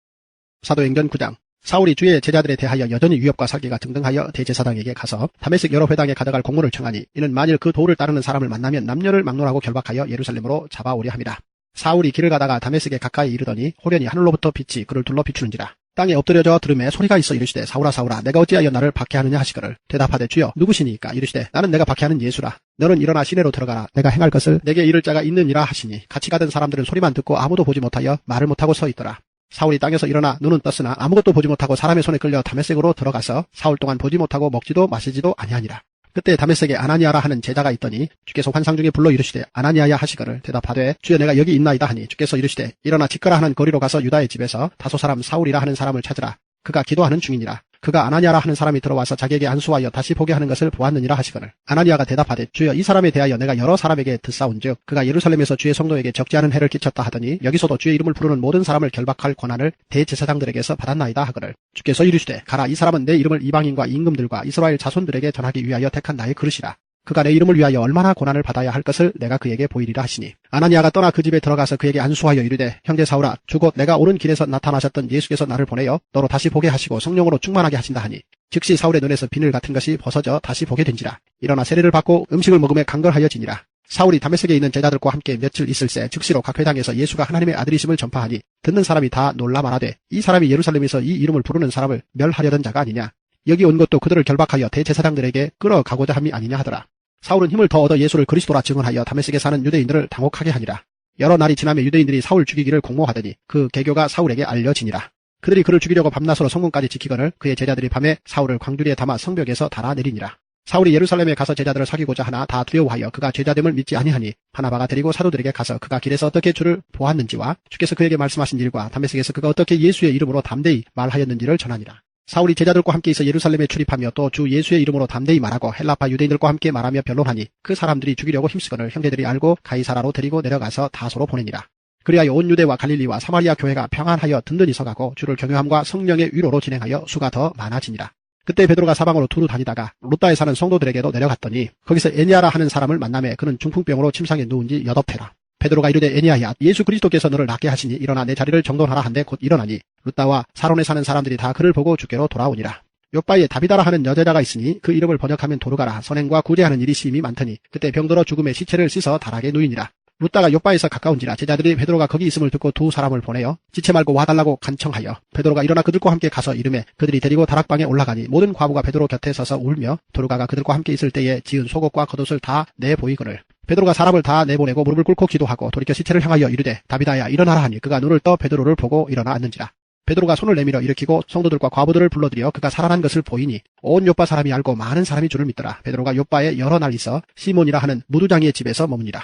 사도행전 9장. 사울이 주의 제자들에 대하여 여전히 위협과 살기가 등등하여 대제사장에게 가서 다메섹 여러 회당에 가져갈 공문을 청하니 이는 만일 그 도를 따르는 사람을 만나면 남녀를 막론하고 결박하여 예루살렘으로 잡아오려 함이라. 사울이 길을 가다가 다메섹에 가까이 이르더니 호련히 하늘로부터 빛이 그를 둘러 비추는지라. 땅에 엎드려져 들음에 소리가 있어 이르시되 사울아 사울아 내가 어찌하여 나를 박해하느냐 하시거늘 대답하되 주여 누구시니까 이르시되 나는 내가 박해하는 예수라. 너는 일어나 시내로 들어가라. 내가 행할 것을 내게 이를 자가 있느니라 하시니 같이 가던 사람들은 소리만 듣고 아무도 보지 못하여 말을 못하고 서 있더라. 사울이 땅에서 일어나 눈은 떴으나 아무것도 보지 못하고 사람의 손에 끌려 다메섹으로 들어가서 사울 동안 보지 못하고 먹지도 마시지도 아니하니라. 그때 다메섹에 아나니아라 하는 제자가 있더니 주께서 환상 중에 불러 이르시되 아나니아야 하시거늘 대답하되 주여 내가 여기 있나이다 하니 주께서 이르시되 일어나 직거라 하는 거리로 가서 유다의 집에서 다소 사람 사울이라 하는 사람을 찾으라. 그가 기도하는 중이니라. 그가 아나니아라 하는 사람이 들어와서 자기에게 안수하여 다시 보게 하는 것을 보았느니라 하시거늘 아나니아가 대답하되 주여 이 사람에 대하여 내가 여러 사람에게 듣사온즉 그가 예루살렘에서 주의 성도에게 적지 않은 해를 끼쳤다 하더니 여기서도 주의 이름을 부르는 모든 사람을 결박할 권한을 대제사장들에게서 받았나이다 하거늘 주께서 이르시되 가라 이 사람은 내 이름을 이방인과 임금들과 이스라엘 자손들에게 전하기 위하여 택한 나의 그릇이라. 그가 내 이름을 위하여 얼마나 고난을 받아야 할 것을 내가 그에게 보이리라 하시니 아나니아가 떠나 그 집에 들어가서 그에게 안수하여 이르되 형제 사울아 주곧 내가 오는 길에서 나타나셨던 예수께서 나를 보내어 너로 다시 보게 하시고 성령으로 충만하게 하신다 하니 즉시 사울의 눈에서 비늘 같은 것이 벗어져 다시 보게 된지라. 일어나 세례를 받고 음식을 먹음에 간걸하여지니라. 사울이 다메섹에 있는 제자들과 함께 며칠 있을새 즉시로 각 회당에서 예수가 하나님의 아들이심을 전파하니 듣는 사람이 다 놀라 말하되 이 사람이 예루살렘에서 이 이름을 부르는 사람을 멸하려던 자가 아니냐. 여기 온 것도 그들을 결박하여 대제사장들에게 끌어가고자 함이 아니냐 하더라. 사울은 힘을 더 얻어 예수를 그리스도라 증언하여 다메섹에 사는 유대인들을 당혹하게 하니라. 여러 날이 지나며 유대인들이 사울 죽이기를 공모하더니 그 계교가 사울에게 알려지니라. 그들이 그를 죽이려고 밤낮으로 성문까지 지키거늘 그의 제자들이 밤에 사울을 광주리에 담아 성벽에서 달아내리니라. 사울이 예루살렘에 가서 제자들을 사귀고자 하나 다 두려워하여 그가 제자됨을 믿지 아니하니 바나바가 데리고 사도들에게 가서 그가 길에서 어떻게 주를 보았는지와 주께서 그에게 말씀하신 일과 다메섹에서 그가 어떻게 예수의 이름으로 담대히 말하였는지를 전하니라. 사울이 제자들과 함께 있어 예루살렘에 출입하며 또 주 예수의 이름으로 담대히 말하고 헬라파 유대인들과 함께 말하며 변론하니 그 사람들이 죽이려고 힘쓰거늘 형제들이 알고 가이사라로 데리고 내려가서 다소로 보내니라. 그리하여 온 유대와 갈릴리와 사마리아 교회가 평안하여 든든히 서가고 주를 경외함과 성령의 위로로 진행하여 수가 더 많아지니라. 그때 베드로가 사방으로 두루 다니다가 루다에 사는 성도들에게도 내려갔더니 거기서 에니아라 하는 사람을 만나매 그는 중풍병으로 침상에 누운 지 8회라. 베드로가 이르되 에니아야 예수 그리스도께서 너를 낫게 하시니 일어나 내 자리를 정돈하라 한데 곧 일어나니 루다와 사론에 사는 사람들이 다 그를 보고 주께로 돌아오니라. 요바에 다비다라 하는 여제자가 있으니 그 이름을 번역하면 도르가라. 선행과 구제하는 일이 심히 많더니 그때 병들어 죽음의 시체를 씻어 다락에 누이니라. 루다가 요바에서 가까운지라 제자들이 베드로가 거기 있음을 듣고 두 사람을 보내어 지체 말고 와달라고 간청하여 베드로가 일어나 그들과 함께 가서 이르매 그들이 데리고 다락방에 올라가니 모든 과부가 베드로 곁에 서서 울며 도르가가 그들과 함께 있을 때에 지은 속옷과 겉옷을 다 내보이거늘 베드로가 사람을 다 내보내고 무릎을 꿇고 기도하고 돌이켜 시체를 향하여 이르되 다비다야 일어나라 하니 그가 눈을 떠 베드로를 보고 일어나 앉는지라. 베드로가 손을 내밀어 일으키고 성도들과 과부들을 불러들여 그가 살아난 것을 보이니 온 요바 사람이 알고 많은 사람이 주를 믿더라. 베드로가 요바에 여러 날 있어 시몬이라 하는 무두장이의 집에서 머무니라.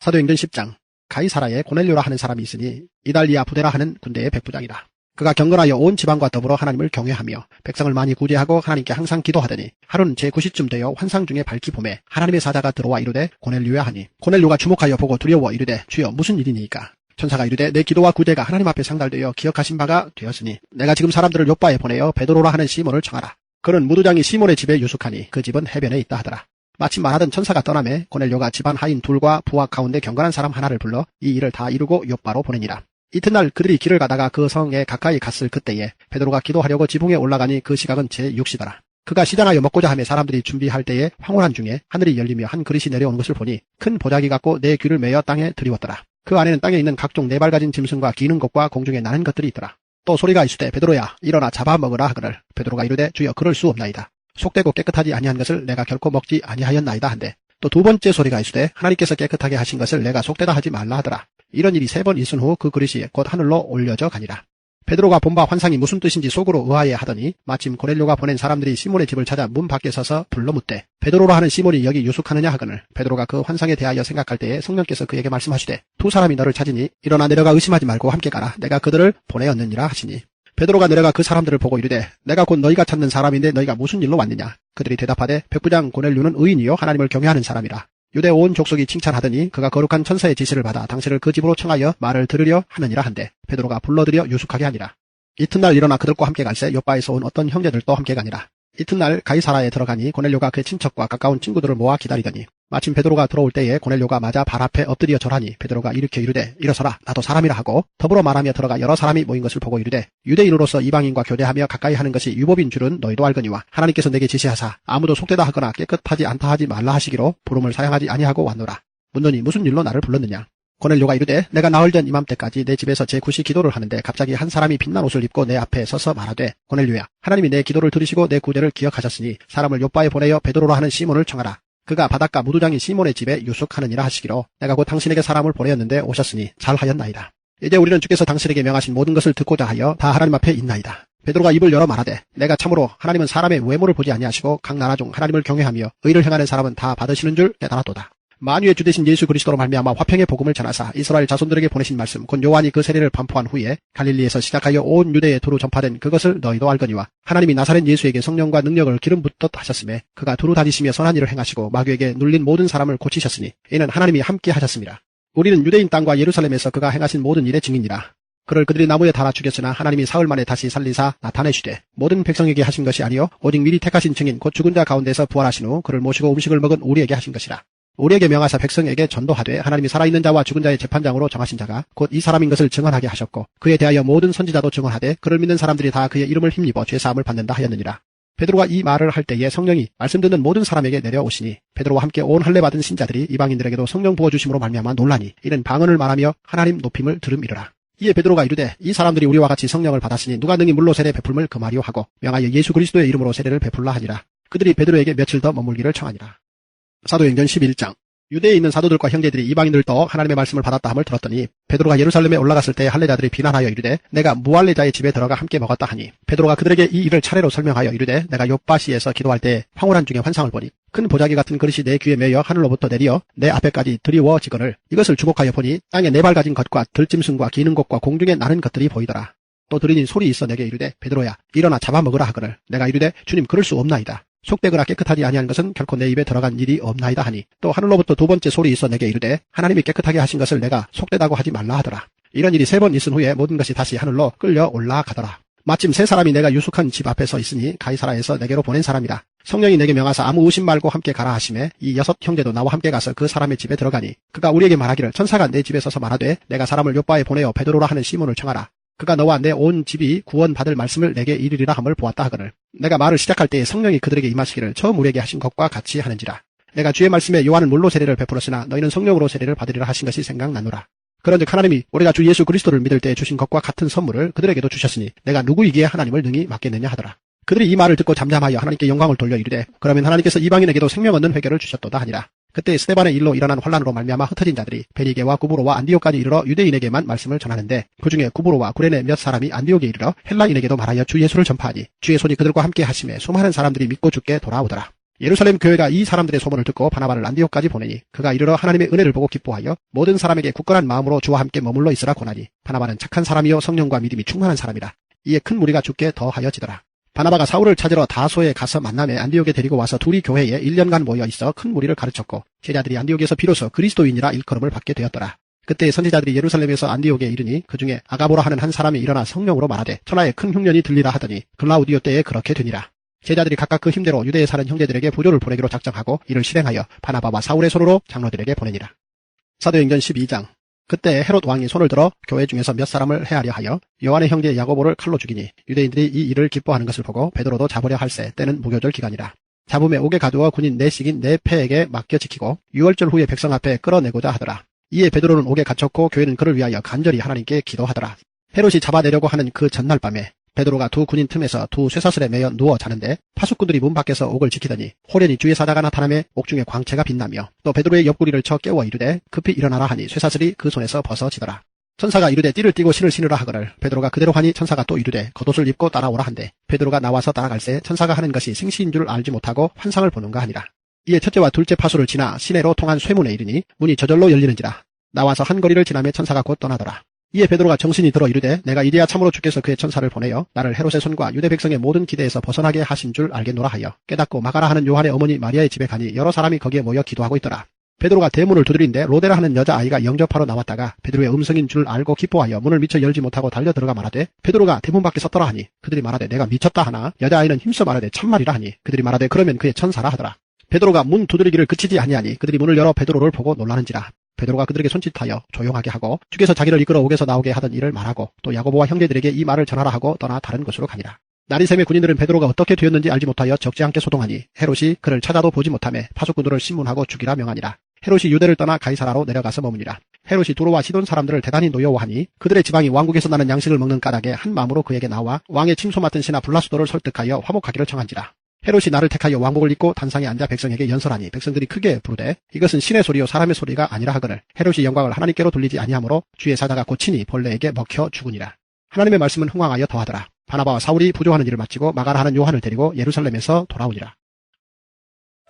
사도행전 10장. 가이사라에 고넬료라 하는 사람이 있으니 이달리아 부대라 하는 군대의 백부장이라. 그가 경건하여 온 지방과 더불어 하나님을 경외하며 백성을 많이 구제하고 하나님께 항상 기도하더니 하루는 제9시쯤 되어 환상 중에 밝히 보매 하나님의 사자가 들어와 이르되 고넬료야 하니 고넬료가 주목하여 보고 두려워 이르되 주여 무슨 일이니이까. 천사가 이르되 내 기도와 구제가 하나님 앞에 상달되어 기억하신 바가 되었으니 내가 지금 사람들을 요바에 보내어 베드로라 하는 시몬을 청하라. 그는 무두장이 시몬의 집에 유숙하니 그 집은 해변에 있다 하더라. 마침 말하던 천사가 떠나매 고넬료가 집안 하인 둘과 부하 가운데 경건한 사람 하나를 불러 이 일을 다 이루고 요바로 보내니라. 이튿날 그들이 길을 가다가 그 성에 가까이 갔을 그때에 베드로가 기도하려고 지붕에 올라가니 그 시각은 제6시더라. 그가 시장하여 먹고자 하며 사람들이 준비할 때에 황홀한 중에 하늘이 열리며 한 그릇이 내려오는 것을 보니 큰 보자기 같고 네 귀를 메어 땅에 들이웠더라. 그 안에는 땅에 있는 각종 네 발 가진 짐승과 기는 것과 공중에 나는 것들이 있더라. 또 소리가 있으되 베드로야 일어나 잡아먹으라 하거늘 베드로가 이르되 주여 그럴 수 없나이다. 속되고 깨끗하지 아니한 것을 내가 결코 먹지 아니하였나이다 한데 또 두 번째 소리가 있으되 하나님께서 깨끗하게 하신 것을 내가 속되다 하지 말라 하더라. 이런 일이 3번 있은 후 그 그릇이 곧 하늘로 올려져 가니라. 베드로가 본 바 환상이 무슨 뜻인지 속으로 의아해 하더니 마침 고넬료가 보낸 사람들이 시몬의 집을 찾아 문 밖에 서서 불러 묻되 베드로라 하는 시몬이 여기 유숙하느냐 하거늘 베드로가 그 환상에 대하여 생각할 때에 성령께서 그에게 말씀하시되 두 사람이 너를 찾으니 일어나 내려가 의심하지 말고 함께 가라. 내가 그들을 보내었느니라 하시니 베드로가 내려가 그 사람들을 보고 이르되 내가 곧 너희가 찾는 사람인데 너희가 무슨 일로 왔느냐. 그들이 대답하되 백부장 고넬료는 의인이요 하나님을 경외하는 사람이라. 유대 온 족속이 칭찬하더니 그가 거룩한 천사의 지시를 받아 당신을 그 집으로 청하여 말을 들으려 하느니라 한데 베드로가 불러들여 유숙하게 하니라. 이튿날 일어나 그들과 함께 갈새 요바에서 온 어떤 형제들도 함께 가니라. 이튿날 가이사라에 들어가니 고넬료가 그의 친척과 가까운 친구들을 모아 기다리더니 마침 베드로가 들어올 때에 고넬료가 맞아 발 앞에 엎드려 절하니 베드로가 일으켜 이르되 일어서라 나도 사람이라 하고 더불어 말하며 들어가 여러 사람이 모인 것을 보고 이르되 유대인으로서 이방인과 교대하며 가까이 하는 것이 율법인 줄은 너희도 알거니와 하나님께서 내게 지시하사 아무도 속되다 하거나 깨끗하지 않다 하지 말라 하시기로 부름을 사양하지 아니하고 왔노라. 묻노니 무슨 일로 나를 불렀느냐. 고넬료가 이르되 내가 나흘 전 이맘때까지 내 집에서 제9시 기도를 하는데 갑자기 한 사람이 빛난 옷을 입고 내 앞에 서서 말하되 고넬료야 하나님이 내 기도를 들으시고 내 구제를 기억하셨으니 사람을 요바에 보내어 베드로라 하는 시몬을 청하라. 그가 바닷가 무두장이 시몬의 집에 유숙하느니라 하시기로 내가 곧 당신에게 사람을 보내었는데 오셨으니 잘하였나이다. 이제 우리는 주께서 당신에게 명하신 모든 것을 듣고자 하여 다 하나님 앞에 있나이다. 베드로가 입을 열어 말하되 내가 참으로 하나님은 사람의 외모를 보지 아니하시고 각 나라 중 하나님을 경외하며 의를 행하는 사람은 다 받으시는 줄 깨달았도다. 만유의 주 되신 예수 그리스도로 말미암아 화평의 복음을 전하사 이스라엘 자손들에게 보내신 말씀 곧 요한이 그 세례를 반포한 후에 갈릴리에서 시작하여 온 유대에 두루 전파된 그것을 너희도 알거니와 하나님이 나사렛 예수에게 성령과 능력을 기름 붓듯 하셨으며 그가 두루 다니시며 선한 일을 행하시고 마귀에게 눌린 모든 사람을 고치셨으니 이는 하나님이 함께 하셨습니다. 우리는 유대인 땅과 예루살렘에서 그가 행하신 모든 일의 증인이라. 그를 그들이 나무에 달아 죽였으나 하나님이 사흘 만에 다시 살리사 나타내시되 모든 백성에게 하신 것이 아니요 오직 미리 택하신 증인 곧 죽은 자 가운데서 부활하신 후 그를 모시고 음식을 먹은 우리에게 하신 것이라. 우리에게 명하사 백성에게 전도하되 하나님이 살아있는 자와 죽은 자의 재판장으로 정하신 자가 곧 이 사람인 것을 증언하게 하셨고 그에 대하여 모든 선지자도 증언하되 그를 믿는 사람들이 다 그의 이름을 힘입어 죄사함을 받는다 하였느니라. 베드로가 이 말을 할 때에 성령이 말씀 듣는 모든 사람에게 내려오시니 베드로와 함께 온 할례 받은 신자들이 이방인들에게도 성령 부어주심으로 말미암아 놀라니 이는 방언을 말하며 하나님 높임을 들음이르라. 이에 베드로가 이르되 이 사람들이 우리와 같이 성령을 받았으니 누가 능히 물로 세례 베풀음을 금하리오 하고 명하여 예수 그리스도의 이름으로 세례를 베풀라 하니라. 그들이 베드로에게 며칠 더 머물기를 청하니라. 사도행전 11장. 유대에 있는 사도들과 형제들이 이방인들도 하나님의 말씀을 받았다 함을 들었더니 베드로가 예루살렘에 올라갔을 때 할례자들이 비난하여 이르되 내가 무할례자의 집에 들어가 함께 먹었다 하니 베드로가 그들에게 이 일을 차례로 설명하여 이르되 내가 욥바시에서 기도할 때 황홀한 중에 환상을 보니 큰 보자기 같은 그릇이 내 귀에 매여 하늘로부터 내리어 내 앞에까지 드리워지거늘 이것을 주목하여 보니 땅에 네 발 가진 것과 들짐승과 기는 것과 공중에 나는 것들이 보이더라. 또 들리는 소리 있어 내게 이르되 베드로야 일어나 잡아먹으라 하거늘 내가 이르되 주님 그럴 수 없나이다. 속되거나 깨끗하지 아니한 것은 결코 내 입에 들어간 일이 없나이다 하니 또 하늘로부터 두 번째 소리 있어 내게 이르되 하나님이 깨끗하게 하신 것을 내가 속되다고 하지 말라 하더라. 이런 일이 3번 있은 후에 모든 것이 다시 하늘로 끌려 올라가더라. 마침 세 사람이 내가 유숙한 집 앞에 서 있으니 가이사라에서 내게로 보낸 사람이라. 성령이 내게 명하사 아무 의심 말고 함께 가라 하시매 이 6 형제도 나와 함께 가서 그 사람의 집에 들어가니 그가 우리에게 말하기를 천사가 내 집에 서서 말하되 내가 사람을 요바에 보내어 베드로라 하는 시몬을 청하라. 그가 너와 내 온 집이 구원받을 말씀을 내게 이르리라 함을 보았다 하거늘 내가 말을 시작할 때에 성령이 그들에게 임하시기를 처음 우리에게 하신 것과 같이 하는지라. 내가 주의 말씀에 요한은 물로 세례를 베풀었으나 너희는 성령으로 세례를 받으리라 하신 것이 생각나노라. 그런즉 하나님이 우리가 주 예수 그리스도를 믿을 때에 주신 것과 같은 선물을 그들에게도 주셨으니 내가 누구이기에 하나님을 능히 맡겠느냐 하더라. 그들이 이 말을 듣고 잠잠하여 하나님께 영광을 돌려 이르되 그러면 하나님께서 이방인에게도 생명 얻는 회개를 주셨도다 하니라. 그때 스데반의 일로 일어난 혼란으로 말미암아 흩어진 자들이 베니게와 구브로와 안디옥까지 이르러 유대인에게만 말씀을 전하는데 그 중에 구브로와 구레네 몇 사람이 안디옥에 이르러 헬라인에게도 말하여 주 예수를 전파하니 주의 손이 그들과 함께 하심에 수많은 사람들이 믿고 주께 돌아오더라. 예루살렘 교회가 이 사람들의 소문을 듣고 바나바를 안디옥까지 보내니 그가 이르러 하나님의 은혜를 보고 기뻐하여 모든 사람에게 굳건한 마음으로 주와 함께 머물러 있으라 권하니 바나바는 착한 사람이요 성령과 믿음이 충만한 사람이라. 이에 큰 무리가 주께 더하여지더라. 바나바가 사울을 찾으러 다소에 가서 만남에 안디옥에 데리고 와서 둘이 교회에 1년간 모여 있어 큰 무리를 가르쳤고 제자들이 안디옥에서 비로소 그리스도인이라 일컬음을 받게 되었더라. 그때 선지자들이 예루살렘에서 안디옥에 이르니 그 중에 아가보라 하는 한 사람이 일어나 성령으로 말하되 천하에 큰 흉년이 들리라 하더니 글라우디오 때에 그렇게 되니라. 제자들이 각각 그 힘대로 유대에 사는 형제들에게 부조를 보내기로 작정하고 이를 실행하여 바나바와 사울의 손으로 장로들에게 보내니라. 사도행전 12장. 그때 헤롯 왕이 손을 들어 교회 중에서 몇 사람을 해하려 하여 요한의 형제 야고보를 칼로 죽이니 유대인들이 이 일을 기뻐하는 것을 보고 베드로도 잡으려 할세 때는 무교절 기간이라. 잡음에 옥에 가두어 군인 내식인 내패에게 맡겨 지키고 6월절 후에 백성 앞에 끌어내고자 하더라. 이에 베드로는 옥에 갇혔고 교회는 그를 위하여 간절히 하나님께 기도하더라. 헤롯이 잡아내려고 하는 그 전날 밤에 베드로가 두 군인 틈에서 두 쇠사슬에 매여 누워 자는데 파수꾼들이 문 밖에서 옥을 지키더니 호련히 주의 사자가 나타나며 옥중에 광채가 빛나며 또 베드로의 옆구리를 쳐 깨워 이르되 급히 일어나라 하니 쇠사슬이 그 손에서 벗어지더라. 천사가 이르되 띠를 띠고 신을 신으라 하거늘 베드로가 그대로 하니 천사가 또 이르되 겉옷을 입고 따라오라 한대 베드로가 나와서 따라갈새 천사가 하는 것이 생시인 줄 알지 못하고 환상을 보는가 하니라. 이에 첫째와 둘째 파수를 지나 시내로 통한 쇠문에 이르니 문이 저절로 열리는지라. 나와서 한 거리를 지나며 천사가 곧 떠나더라. 이에 베드로가 정신이 들어 이르되 내가 이제야 참으로 주께서 그의 천사를 보내어 나를 헤롯의 손과 유대 백성의 모든 기대에서 벗어나게 하신 줄 알겠노라 하여 깨닫고 마가라 하는 요한의 어머니 마리아의 집에 가니 여러 사람이 거기에 모여 기도하고 있더라. 베드로가 대문을 두드린데 로데라 하는 여자아이가 영접하러 나왔다가 베드로의 음성인 줄 알고 기뻐하여 문을 미처 열지 못하고 달려 들어가 말하되 베드로가 대문 밖에 섰더라 하니 그들이 말하되 내가 미쳤다 하나 여자아이는 힘써 말하되 참말이라 하니 그들이 말하되 그러면 그의 천사라 하더라. 베드로가 문 두드리기를 그치지 아니하니 그들이 문을 열어 베드로를 보고 놀라는지라. 베드로가 그들에게 손짓하여 조용하게 하고 주께서 자기를 이끌어 옥에서 나오게 하던 일을 말하고 또 야고보와 형제들에게 이 말을 전하라 하고 떠나 다른 곳으로 가니라. 날이 새매 군인들은 베드로가 어떻게 되었는지 알지 못하여 적지 않게 소동하니 헤롯이 그를 찾아도 보지 못하며 파수꾼들을 신문하고 죽이라 명하니라. 헤롯이 유대를 떠나 가이사라로 내려가서 머무니라. 헤롯이 두로와 시돈 사람들을 대단히 노여워하니 그들의 지방이 왕국에서 나는 양식을 먹는 까닭에 한 마음으로 그에게 나와 왕의 침소 맡은 신하 블라수도를 설득하여 화목하기를 청한지라. 헤롯이 나를 택하여 왕복을 입고 단상에 앉아 백성에게 연설하니 백성들이 크게 부르되 이것은 신의 소리요 사람의 소리가 아니라 하거늘 헤롯이 영광을 하나님께로 돌리지 아니하므로 주의 사자가 고치니 벌레에게 먹혀 죽으니라. 하나님의 말씀은 흥왕하여 더하더라. 바나바와 사울이 부조하는 일을 마치고 마가라 하는 요한을 데리고 예루살렘에서 돌아오니라.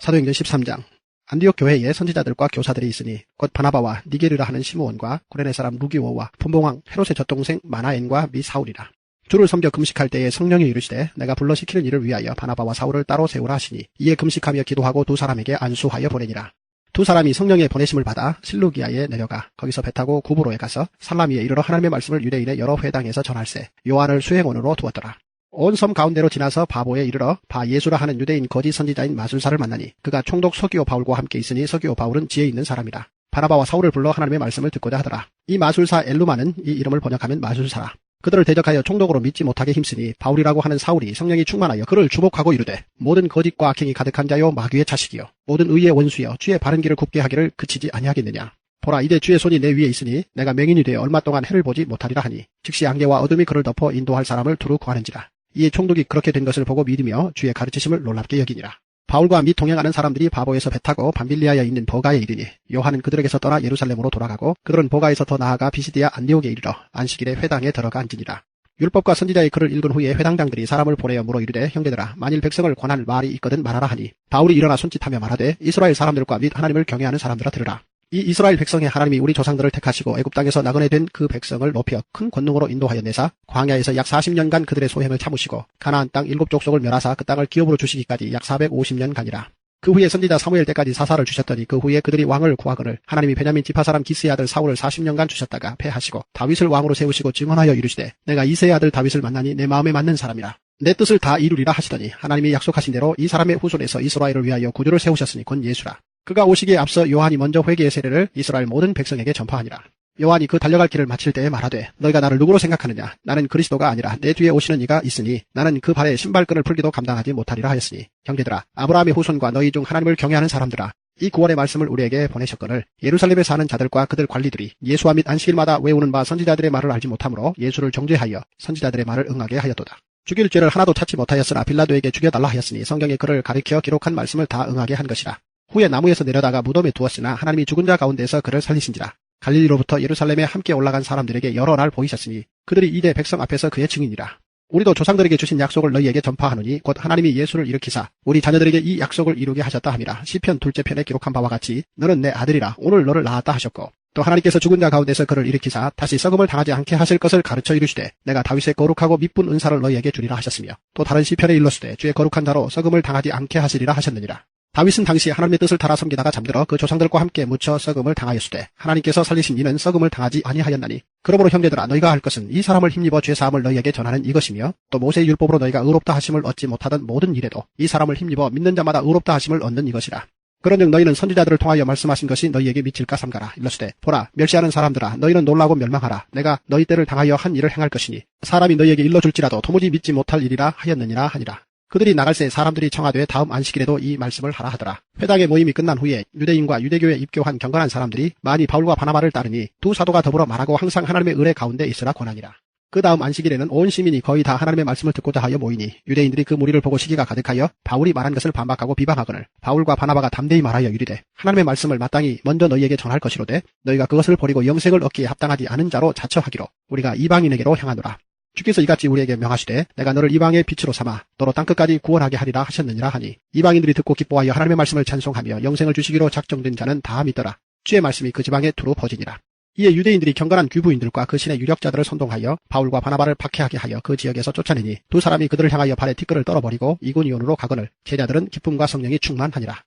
사도행전 13장. 안디옥 교회에 선지자들과 교사들이 있으니 곧 바나바와 니게르라 하는 시므온과 구레네 사람 루기오와 분봉왕 헤롯의 젖동생 마나엔과 미 사울이라. 주를 섬겨 금식할 때에 성령이 이르시되 내가 불러 시키는 일을 위하여 바나바와 사울을 따로 세우라 하시니 이에 금식하며 기도하고 두 사람에게 안수하여 보내니라. 두 사람이 성령의 보내심을 받아 실루기아에 내려가 거기서 배 타고 구브로에 가서 살라미에 이르러 하나님의 말씀을 유대인의 여러 회당에서 전할세 요한을 수행원으로 두었더라. 온 섬 가운데로 지나서 바보에 이르러 바 예수라 하는 유대인 거짓 선지자인 마술사를 만나니 그가 총독 서기오 바울과 함께 있으니 서기오 바울은 지혜 있는 사람이라. 바나바와 사울을 불러 하나님의 말씀을 듣고자 하더라. 이 마술사 엘루마는 이 이름을 번역하면 마술사라. 그들을 대적하여 총독으로 믿지 못하게 힘쓰니 바울이라고 하는 사울이 성령이 충만하여 그를 주목하고 이르되 모든 거짓과 악행이 가득한 자요 마귀의 자식이요 모든 의의 원수여 주의 바른 길을 굽게 하기를 그치지 아니하겠느냐. 보라 이제 주의 손이 내 위에 있으니 내가 맹인이 되어 얼마 동안 해를 보지 못하리라 하니 즉시 안개와 어둠이 그를 덮어 인도할 사람을 두루 구하는지라. 이에 총독이 그렇게 된 것을 보고 믿으며 주의 가르치심을 놀랍게 여기니라. 바울과 및 동행하는 사람들이 바보에서 배 타고 밤빌리아에 있는 버가에 이르니 요한은 그들에게서 떠나 예루살렘으로 돌아가고 그들은 버가에서 더 나아가 비시디아 안디옥에 이르러 안식일에 회당에 들어가 앉으니라. 율법과 선지자의 글을 읽은 후에 회당장들이 사람을 보내어 물어 이르되 형제들아 만일 백성을 권할 말이 있거든 말하라 하니 바울이 일어나 손짓하며 말하되 이스라엘 사람들과 및 하나님을 경외하는 사람들아 들으라. 이 이스라엘 백성의 하나님이 우리 조상들을 택하시고 애굽 땅에서 나그네 된 그 백성을 높여 큰 권능으로 인도하여 내사 광야에서 약 40년간 그들의 소행을 참으시고 가나안 땅 7족속을 멸하사 그 땅을 기업으로 주시기까지 약 450년간이라. 그 후에 선지자 사무엘 때까지 사사를 주셨더니 그 후에 그들이 왕을 구하거늘 하나님이 베냐민 지파 사람 기스의 아들 사울을 40년간 주셨다가 패하시고 다윗을 왕으로 세우시고 증언하여 이르시되 내가 이새의 아들 다윗을 만나니 내 마음에 맞는 사람이라. 내 뜻을 다 이루리라 하시더니 하나님이 약속하신 대로 이 사람의 후손에서 이스라엘을 위하여 구주를 세우셨으니 곧 예수라. 그가 오시기에 앞서 요한이 먼저 회개의 세례를 이스라엘 모든 백성에게 전파하니라. 요한이 그 달려갈 길을 마칠 때에 말하되 너희가 나를 누구로 생각하느냐 나는 그리스도가 아니라 내 뒤에 오시는 이가 있으니 나는 그 발에 신발끈을 풀기도 감당하지 못하리라 하였으니 형제들아 아브라함의 후손과 너희 중 하나님을 경외하는 사람들아 이 구원의 말씀을 우리에게 보내셨거늘 예루살렘에 사는 자들과 그들 관리들이 예수와 및 안식일마다 외우는 바 선지자들의 말을 알지 못하므로 예수를 정죄하여 선지자들의 말을 응하게 하였도다. 죽일 죄를 하나도 찾지 못하였으나 빌라도에게 죽여달라 하였으니 성경에 그를 가리켜 기록한 말씀을 다 응하게 한 것이라. 후에 나무에서 내려다가 무덤에 두었으나 하나님이 죽은 자 가운데서 그를 살리신지라. 갈릴리로부터 예루살렘에 함께 올라간 사람들에게 여러 날 보이셨으니 그들이 이대 백성 앞에서 그의 증인이라. 우리도 조상들에게 주신 약속을 너희에게 전파하노니 곧 하나님이 예수를 일으키사 우리 자녀들에게 이 약속을 이루게 하셨다 함이라. 시편 2째 편에 기록한 바와 같이 너는 내 아들이라 오늘 너를 낳았다 하셨고 또 하나님께서 죽은 자 가운데서 그를 일으키사 다시 썩음을 당하지 않게 하실 것을 가르쳐 이르시되 내가 다윗의 거룩하고 미쁜 은사를 너희에게 주리라 하셨으며 또 다른 시편에 일렀으되 주의 거룩한 자로 썩음을 당하지 않게 하시리라 하셨느니라. 다윗은 당시 하나님의 뜻을 따라 섬기다가 잠들어 그 조상들과 함께 묻혀 썩음을 당하였으되 하나님께서 살리신 이는 썩음을 당하지 아니하였나니 그러므로 형제들아 너희가 할 것은 이 사람을 힘입어 죄사함을 너희에게 전하는 이것이며 또 모세의 율법으로 너희가 의롭다 하심을 얻지 못하던 모든 일에도 이 사람을 힘입어 믿는 자마다 의롭다 하심을 얻는 이것이라. 그런즉 너희는 선지자들을 통하여 말씀하신 것이 너희에게 미칠까 삼가라. 일러스되 보라 멸시하는 사람들아 너희는 놀라고 멸망하라. 내가 너희 때를 당하여 한 일을 행할 것이니 사람이 너희에게 일러줄지라도 도무지 믿지 못할 일이라 하였느니라 하니라. 그들이 나갈새 사람들이 청하되 다음 안식일에도 이 말씀을 하라 하더라. 회당의 모임이 끝난 후에 유대인과 유대교에 입교한 경건한 사람들이 많이 바울과 바나바를 따르니 두 사도가 더불어 말하고 항상 하나님의 은혜 가운데 있으라 권하니라. 그 다음 안식일에는 온 시민이 거의 다 하나님의 말씀을 듣고자 하여 모이니 유대인들이 그 무리를 보고 시기가 가득하여 바울이 말한 것을 반박하고 비방하거늘 바울과 바나바가 담대히 말하여 이르되 하나님의 말씀을 마땅히 먼저 너희에게 전할 것이로되 너희가 그것을 버리고 영생을 얻기에 합당하지 않은 자로 자처하기로 우리가 이방인에게로 향하노라. 주께서 이같이 우리에게 명하시되 내가 너를 이방의 빛으로 삼아 너로 땅끝까지 구원하게 하리라 하셨느니라 하니 이방인들이 듣고 기뻐하여 하나님의 말씀을 찬송하며 영생을 주시기로 작정된 자는 다 믿더라. 주의 말씀이 그 지방에 두루 퍼지니라. 이에 유대인들이 경건한 규부인들과 그 신의 유력자들을 선동하여 바울과 바나바를 박해하게 하여 그 지역에서 쫓아내니 두 사람이 그들을 향하여 발에 티끌을 떨어버리고 이고니온으로 가거늘 제자들은 기쁨과 성령이 충만하니라.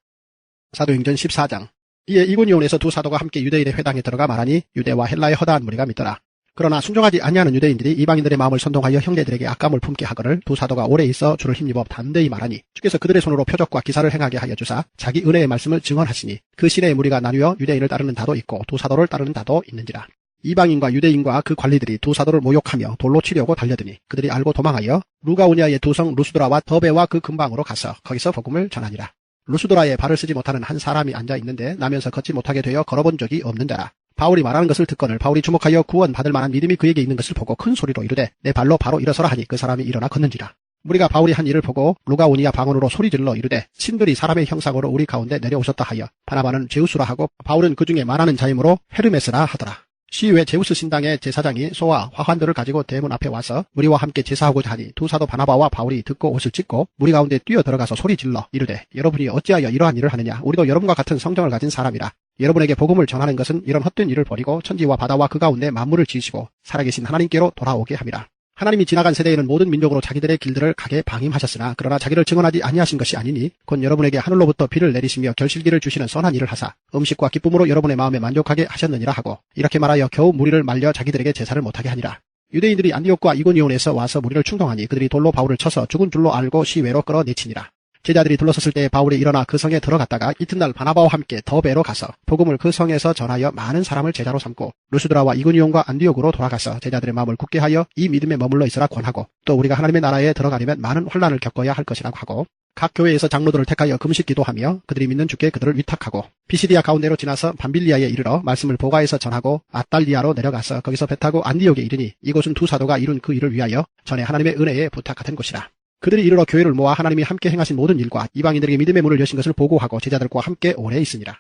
사도행전 14장. 이에 이고니온에서 두 사도가 함께 유대인의 회당에 들어가 말하니 유대와 헬라의 허다한 무리가 믿더라. 그러나 순종하지 아니하는 유대인들이 이방인들의 마음을 선동하여 형제들에게 악감을 품게 하거늘 두 사도가 오래 있어 주를 힘입어 담대히 말하니 주께서 그들의 손으로 표적과 기사를 행하게 하여 주사 자기 은혜의 말씀을 증언하시니 그 시내의 무리가 나뉘어 유대인을 따르는 다도 있고 두 사도를 따르는 다도 있는지라. 이방인과 유대인과 그 관리들이 두 사도를 모욕하며 돌로 치려고 달려드니 그들이 알고 도망하여 루가오니아의 두 성 루스드라와 더베와 그 근방으로 가서 거기서 복음을 전하니라. 루스드라에 발을 쓰지 못하는 한 사람이 앉아 있는데 나면서 걷지 못하게 되어 걸어본 적이 없는 자라. 바울이 말하는 것을 듣거늘 바울이 주목하여 구원받을 만한 믿음이 그에게 있는 것을 보고 큰 소리로 이르되 내 발로 바로 일어서라 하니 그 사람이 일어나 걷는지라. 우리가 바울이 한 일을 보고 루가오니아 방언으로 소리질러 이르되 신들이 사람의 형상으로 우리 가운데 내려오셨다 하여 바나바는 제우스라 하고 바울은 그 중에 말하는 자이므로 헤르메스라 하더라. 시외 제우스 신당의 제사장이 소와 화환들을 가지고 대문 앞에 와서 무리와 함께 제사하고자 하니 두 사도 바나바와 바울이 듣고 옷을 찢고 무리 가운데 뛰어들어가서 소리질러 이르되 여러분이 어찌하여 이러한 일을 하느냐. 우리도 여러분과 같은 성정을 가진 사람이라. 여러분에게 복음을 전하는 것은 이런 헛된 일을 버리고 천지와 바다와 그 가운데 만물을 지으시고 살아계신 하나님께로 돌아오게 함이라. 하나님이 지나간 세대에는 모든 민족으로 자기들의 길들을 가게 방임하셨으나 그러나 자기를 증언하지 아니하신 것이 아니니 곧 여러분에게 하늘로부터 비를 내리시며 결실기를 주시는 선한 일을 하사 음식과 기쁨으로 여러분의 마음에 만족하게 하셨느니라 하고 이렇게 말하여 겨우 무리를 말려 자기들에게 제사를 못하게 하니라. 유대인들이 안디옥과 이고니온에서 와서 무리를 충동하니 그들이 돌로 바울을 쳐서 죽은 줄로 알고 시외로 끌어내치니라. 제자들이 둘러섰을 때 바울이 일어나 그 성에 들어갔다가 이튿날 바나바와 함께 더베로 가서 복음을 그 성에서 전하여 많은 사람을 제자로 삼고 루스드라와 이고니온과 안디옥으로 돌아가서 제자들의 마음을 굳게 하여 이 믿음에 머물러 있으라 권하고 또 우리가 하나님의 나라에 들어가려면 많은 혼란을 겪어야 할 것이라고 하고 각 교회에서 장로들을 택하여 금식 기도하며 그들이 믿는 주께 그들을 위탁하고 피시디아 가운데로 지나서 밤빌리아에 이르러 말씀을 보가에서 전하고 아달리아로 내려가서 거기서 배 타고 안디옥에 이르니 이곳은 두 사도가 이룬 그 일을 위하여 전에 하나님의 은혜에 부탁하던 곳이라. 그들이 이르러 교회를 모아 하나님이 함께 행하신 모든 일과 이방인들에게 믿음의 문을 여신 것을 보고하고 제자들과 함께 오래 있으니라.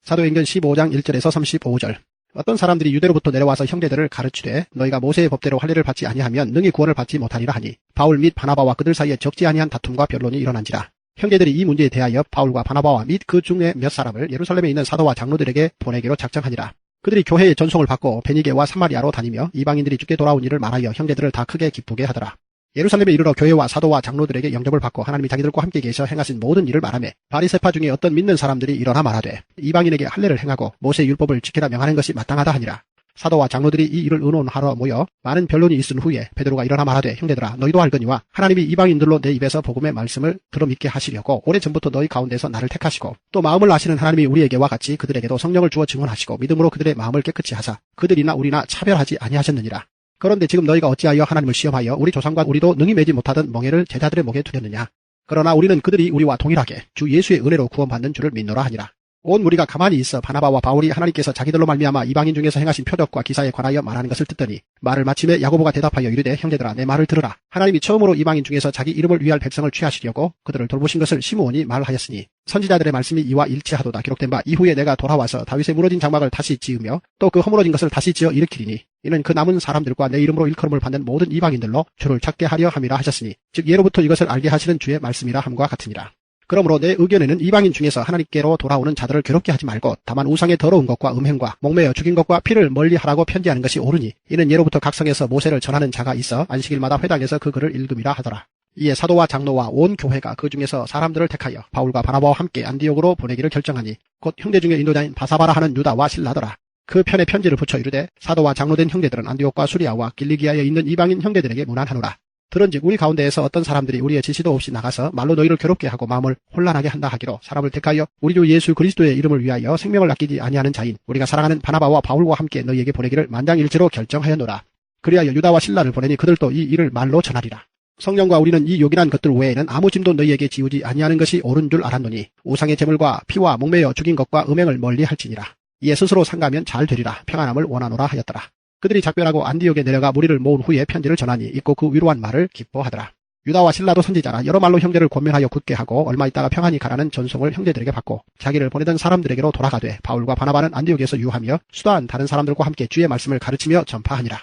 사도행전 15장 1절에서 35절. 어떤 사람들이 유대로부터 내려와서 형제들을 가르치되 너희가 모세의 법대로 할례를 받지 아니하면 능히 구원을 받지 못하리라 하니 바울 및 바나바와 그들 사이에 적지 아니한 다툼과 변론이 일어난지라. 형제들이 이 문제에 대하여 바울과 바나바와 및 그 중에 몇 사람을 예루살렘에 있는 사도와 장로들에게 보내기로 작정하니라. 그들이 교회의 전송을 받고 베니게와 사마리아로 다니며 이방인들이 주께 돌아온 일을 말하여 형제들을 다 크게 기쁘게 하더라. 예루살렘에 이르러 교회와 사도와 장로들에게 영접을 받고 하나님이 자기들과 함께 계셔 행하신 모든 일을 말하며 바리새파 중에 어떤 믿는 사람들이 일어나 말하되 이방인에게 할례를 행하고 모세의 율법을 지키라 명하는 것이 마땅하다 하니라. 사도와 장로들이 이 일을 의논하러 모여 많은 변론이 있은 후에 베드로가 일어나 말하되 형제들아 너희도 알거니와 하나님이 이방인들로 내 입에서 복음의 말씀을 들어믿게 하시려고 오래전부터 너희 가운데서 나를 택하시고 또 마음을 아시는 하나님이 우리에게와 같이 그들에게도 성령을 주어 증언하시고 믿음으로 그들의 마음을 깨끗이 하사 그들이나 우리나 차별하지 아니하셨느니라. 그런데 지금 너희가 어찌하여 하나님을 시험하여 우리 조상과 우리도 능히 매지 못하던 멍에를 제자들의 목에 두렸느냐. 그러나 우리는 그들이 우리와 동일하게 주 예수의 은혜로 구원받는 줄을 믿노라 하니라. 온 무리가 가만히 있어 바나바와 바울이 하나님께서 자기들로 말미암아 이방인 중에서 행하신 표적과 기사에 관하여 말하는 것을 듣더니 말을 마침에 야고보가 대답하여 이르되 형제들아 내 말을 들으라. 하나님이 처음으로 이방인 중에서 자기 이름을 위할 백성을 취하시려고 그들을 돌보신 것을 시므온이 말하였으니 선지자들의 말씀이 이와 일치하도다. 기록된 바 이후에 내가 돌아와서 다윗의 무너진 장막을 다시 지으며 또 그 허물어진 것을 다시 지어 일으키리니 이는 그 남은 사람들과 내 이름으로 일컬음을 받는 모든 이방인들로 주를 찾게 하려 함이라 하셨으니 즉 예로부터 이것을 알게 하시는 주의 말씀이라 함과 같으니라. 그러므로 내 의견에는 이방인 중에서 하나님께로 돌아오는 자들을 괴롭게 하지 말고 다만 우상의 더러운 것과 음행과 목매어 죽인 것과 피를 멀리하라고 편지하는 것이 옳으니 이는 예로부터 각 성에서 모세를 전하는 자가 있어 안식일마다 회당에서 그 글을 읽음이라 하더라. 이에 사도와 장로와 온 교회가 그 중에서 사람들을 택하여 바울과 바나바와 함께 안디옥으로 보내기를 결정하니 곧 형제 중에 인도자인 바사바라 하는 유다와 실라더라. 그 편에 편지를 붙여 이르되 사도와 장로된 형제들은 안디옥과 수리아와 길리기아에 있는 이방인 형제들에게 문안하노라. 들은즉 우리 가운데에서 어떤 사람들이 우리의 지시도 없이 나가서 말로 너희를 괴롭게 하고 마음을 혼란하게 한다 하기로 사람을 택하여 우리 주 예수 그리스도의 이름을 위하여 생명을 아끼지 아니하는 자인 우리가 사랑하는 바나바와 바울과 함께 너희에게 보내기를 만장일치로 결정하였노라. 그리하여 유다와 실라를 보내니 그들도 이 일을 말로 전하리라. 성령과 우리는 이 요긴한 것들 외에는 아무 짐도 너희에게 지우지 아니하는 것이 옳은 줄 알았노니 우상의 제물과 피와 목매어 죽인 것과 음행을 멀리할지니라. 이에 스스로 상가면 잘 되리라 평안함을 원하노라 하였더라. 그들이 작별하고 안디옥에 내려가 무리를 모은 후에 편지를 전하니 읽고 그 위로한 말을 기뻐하더라. 유다와 실라도 선지자라 여러 말로 형제를 권면하여 굳게 하고 얼마 있다가 평안히 가라는 전송을 형제들에게 받고 자기를 보내던 사람들에게로 돌아가되 바울과 바나바는 안디옥에서 유하며 수다한 다른 사람들과 함께 주의 말씀을 가르치며 전파하니라.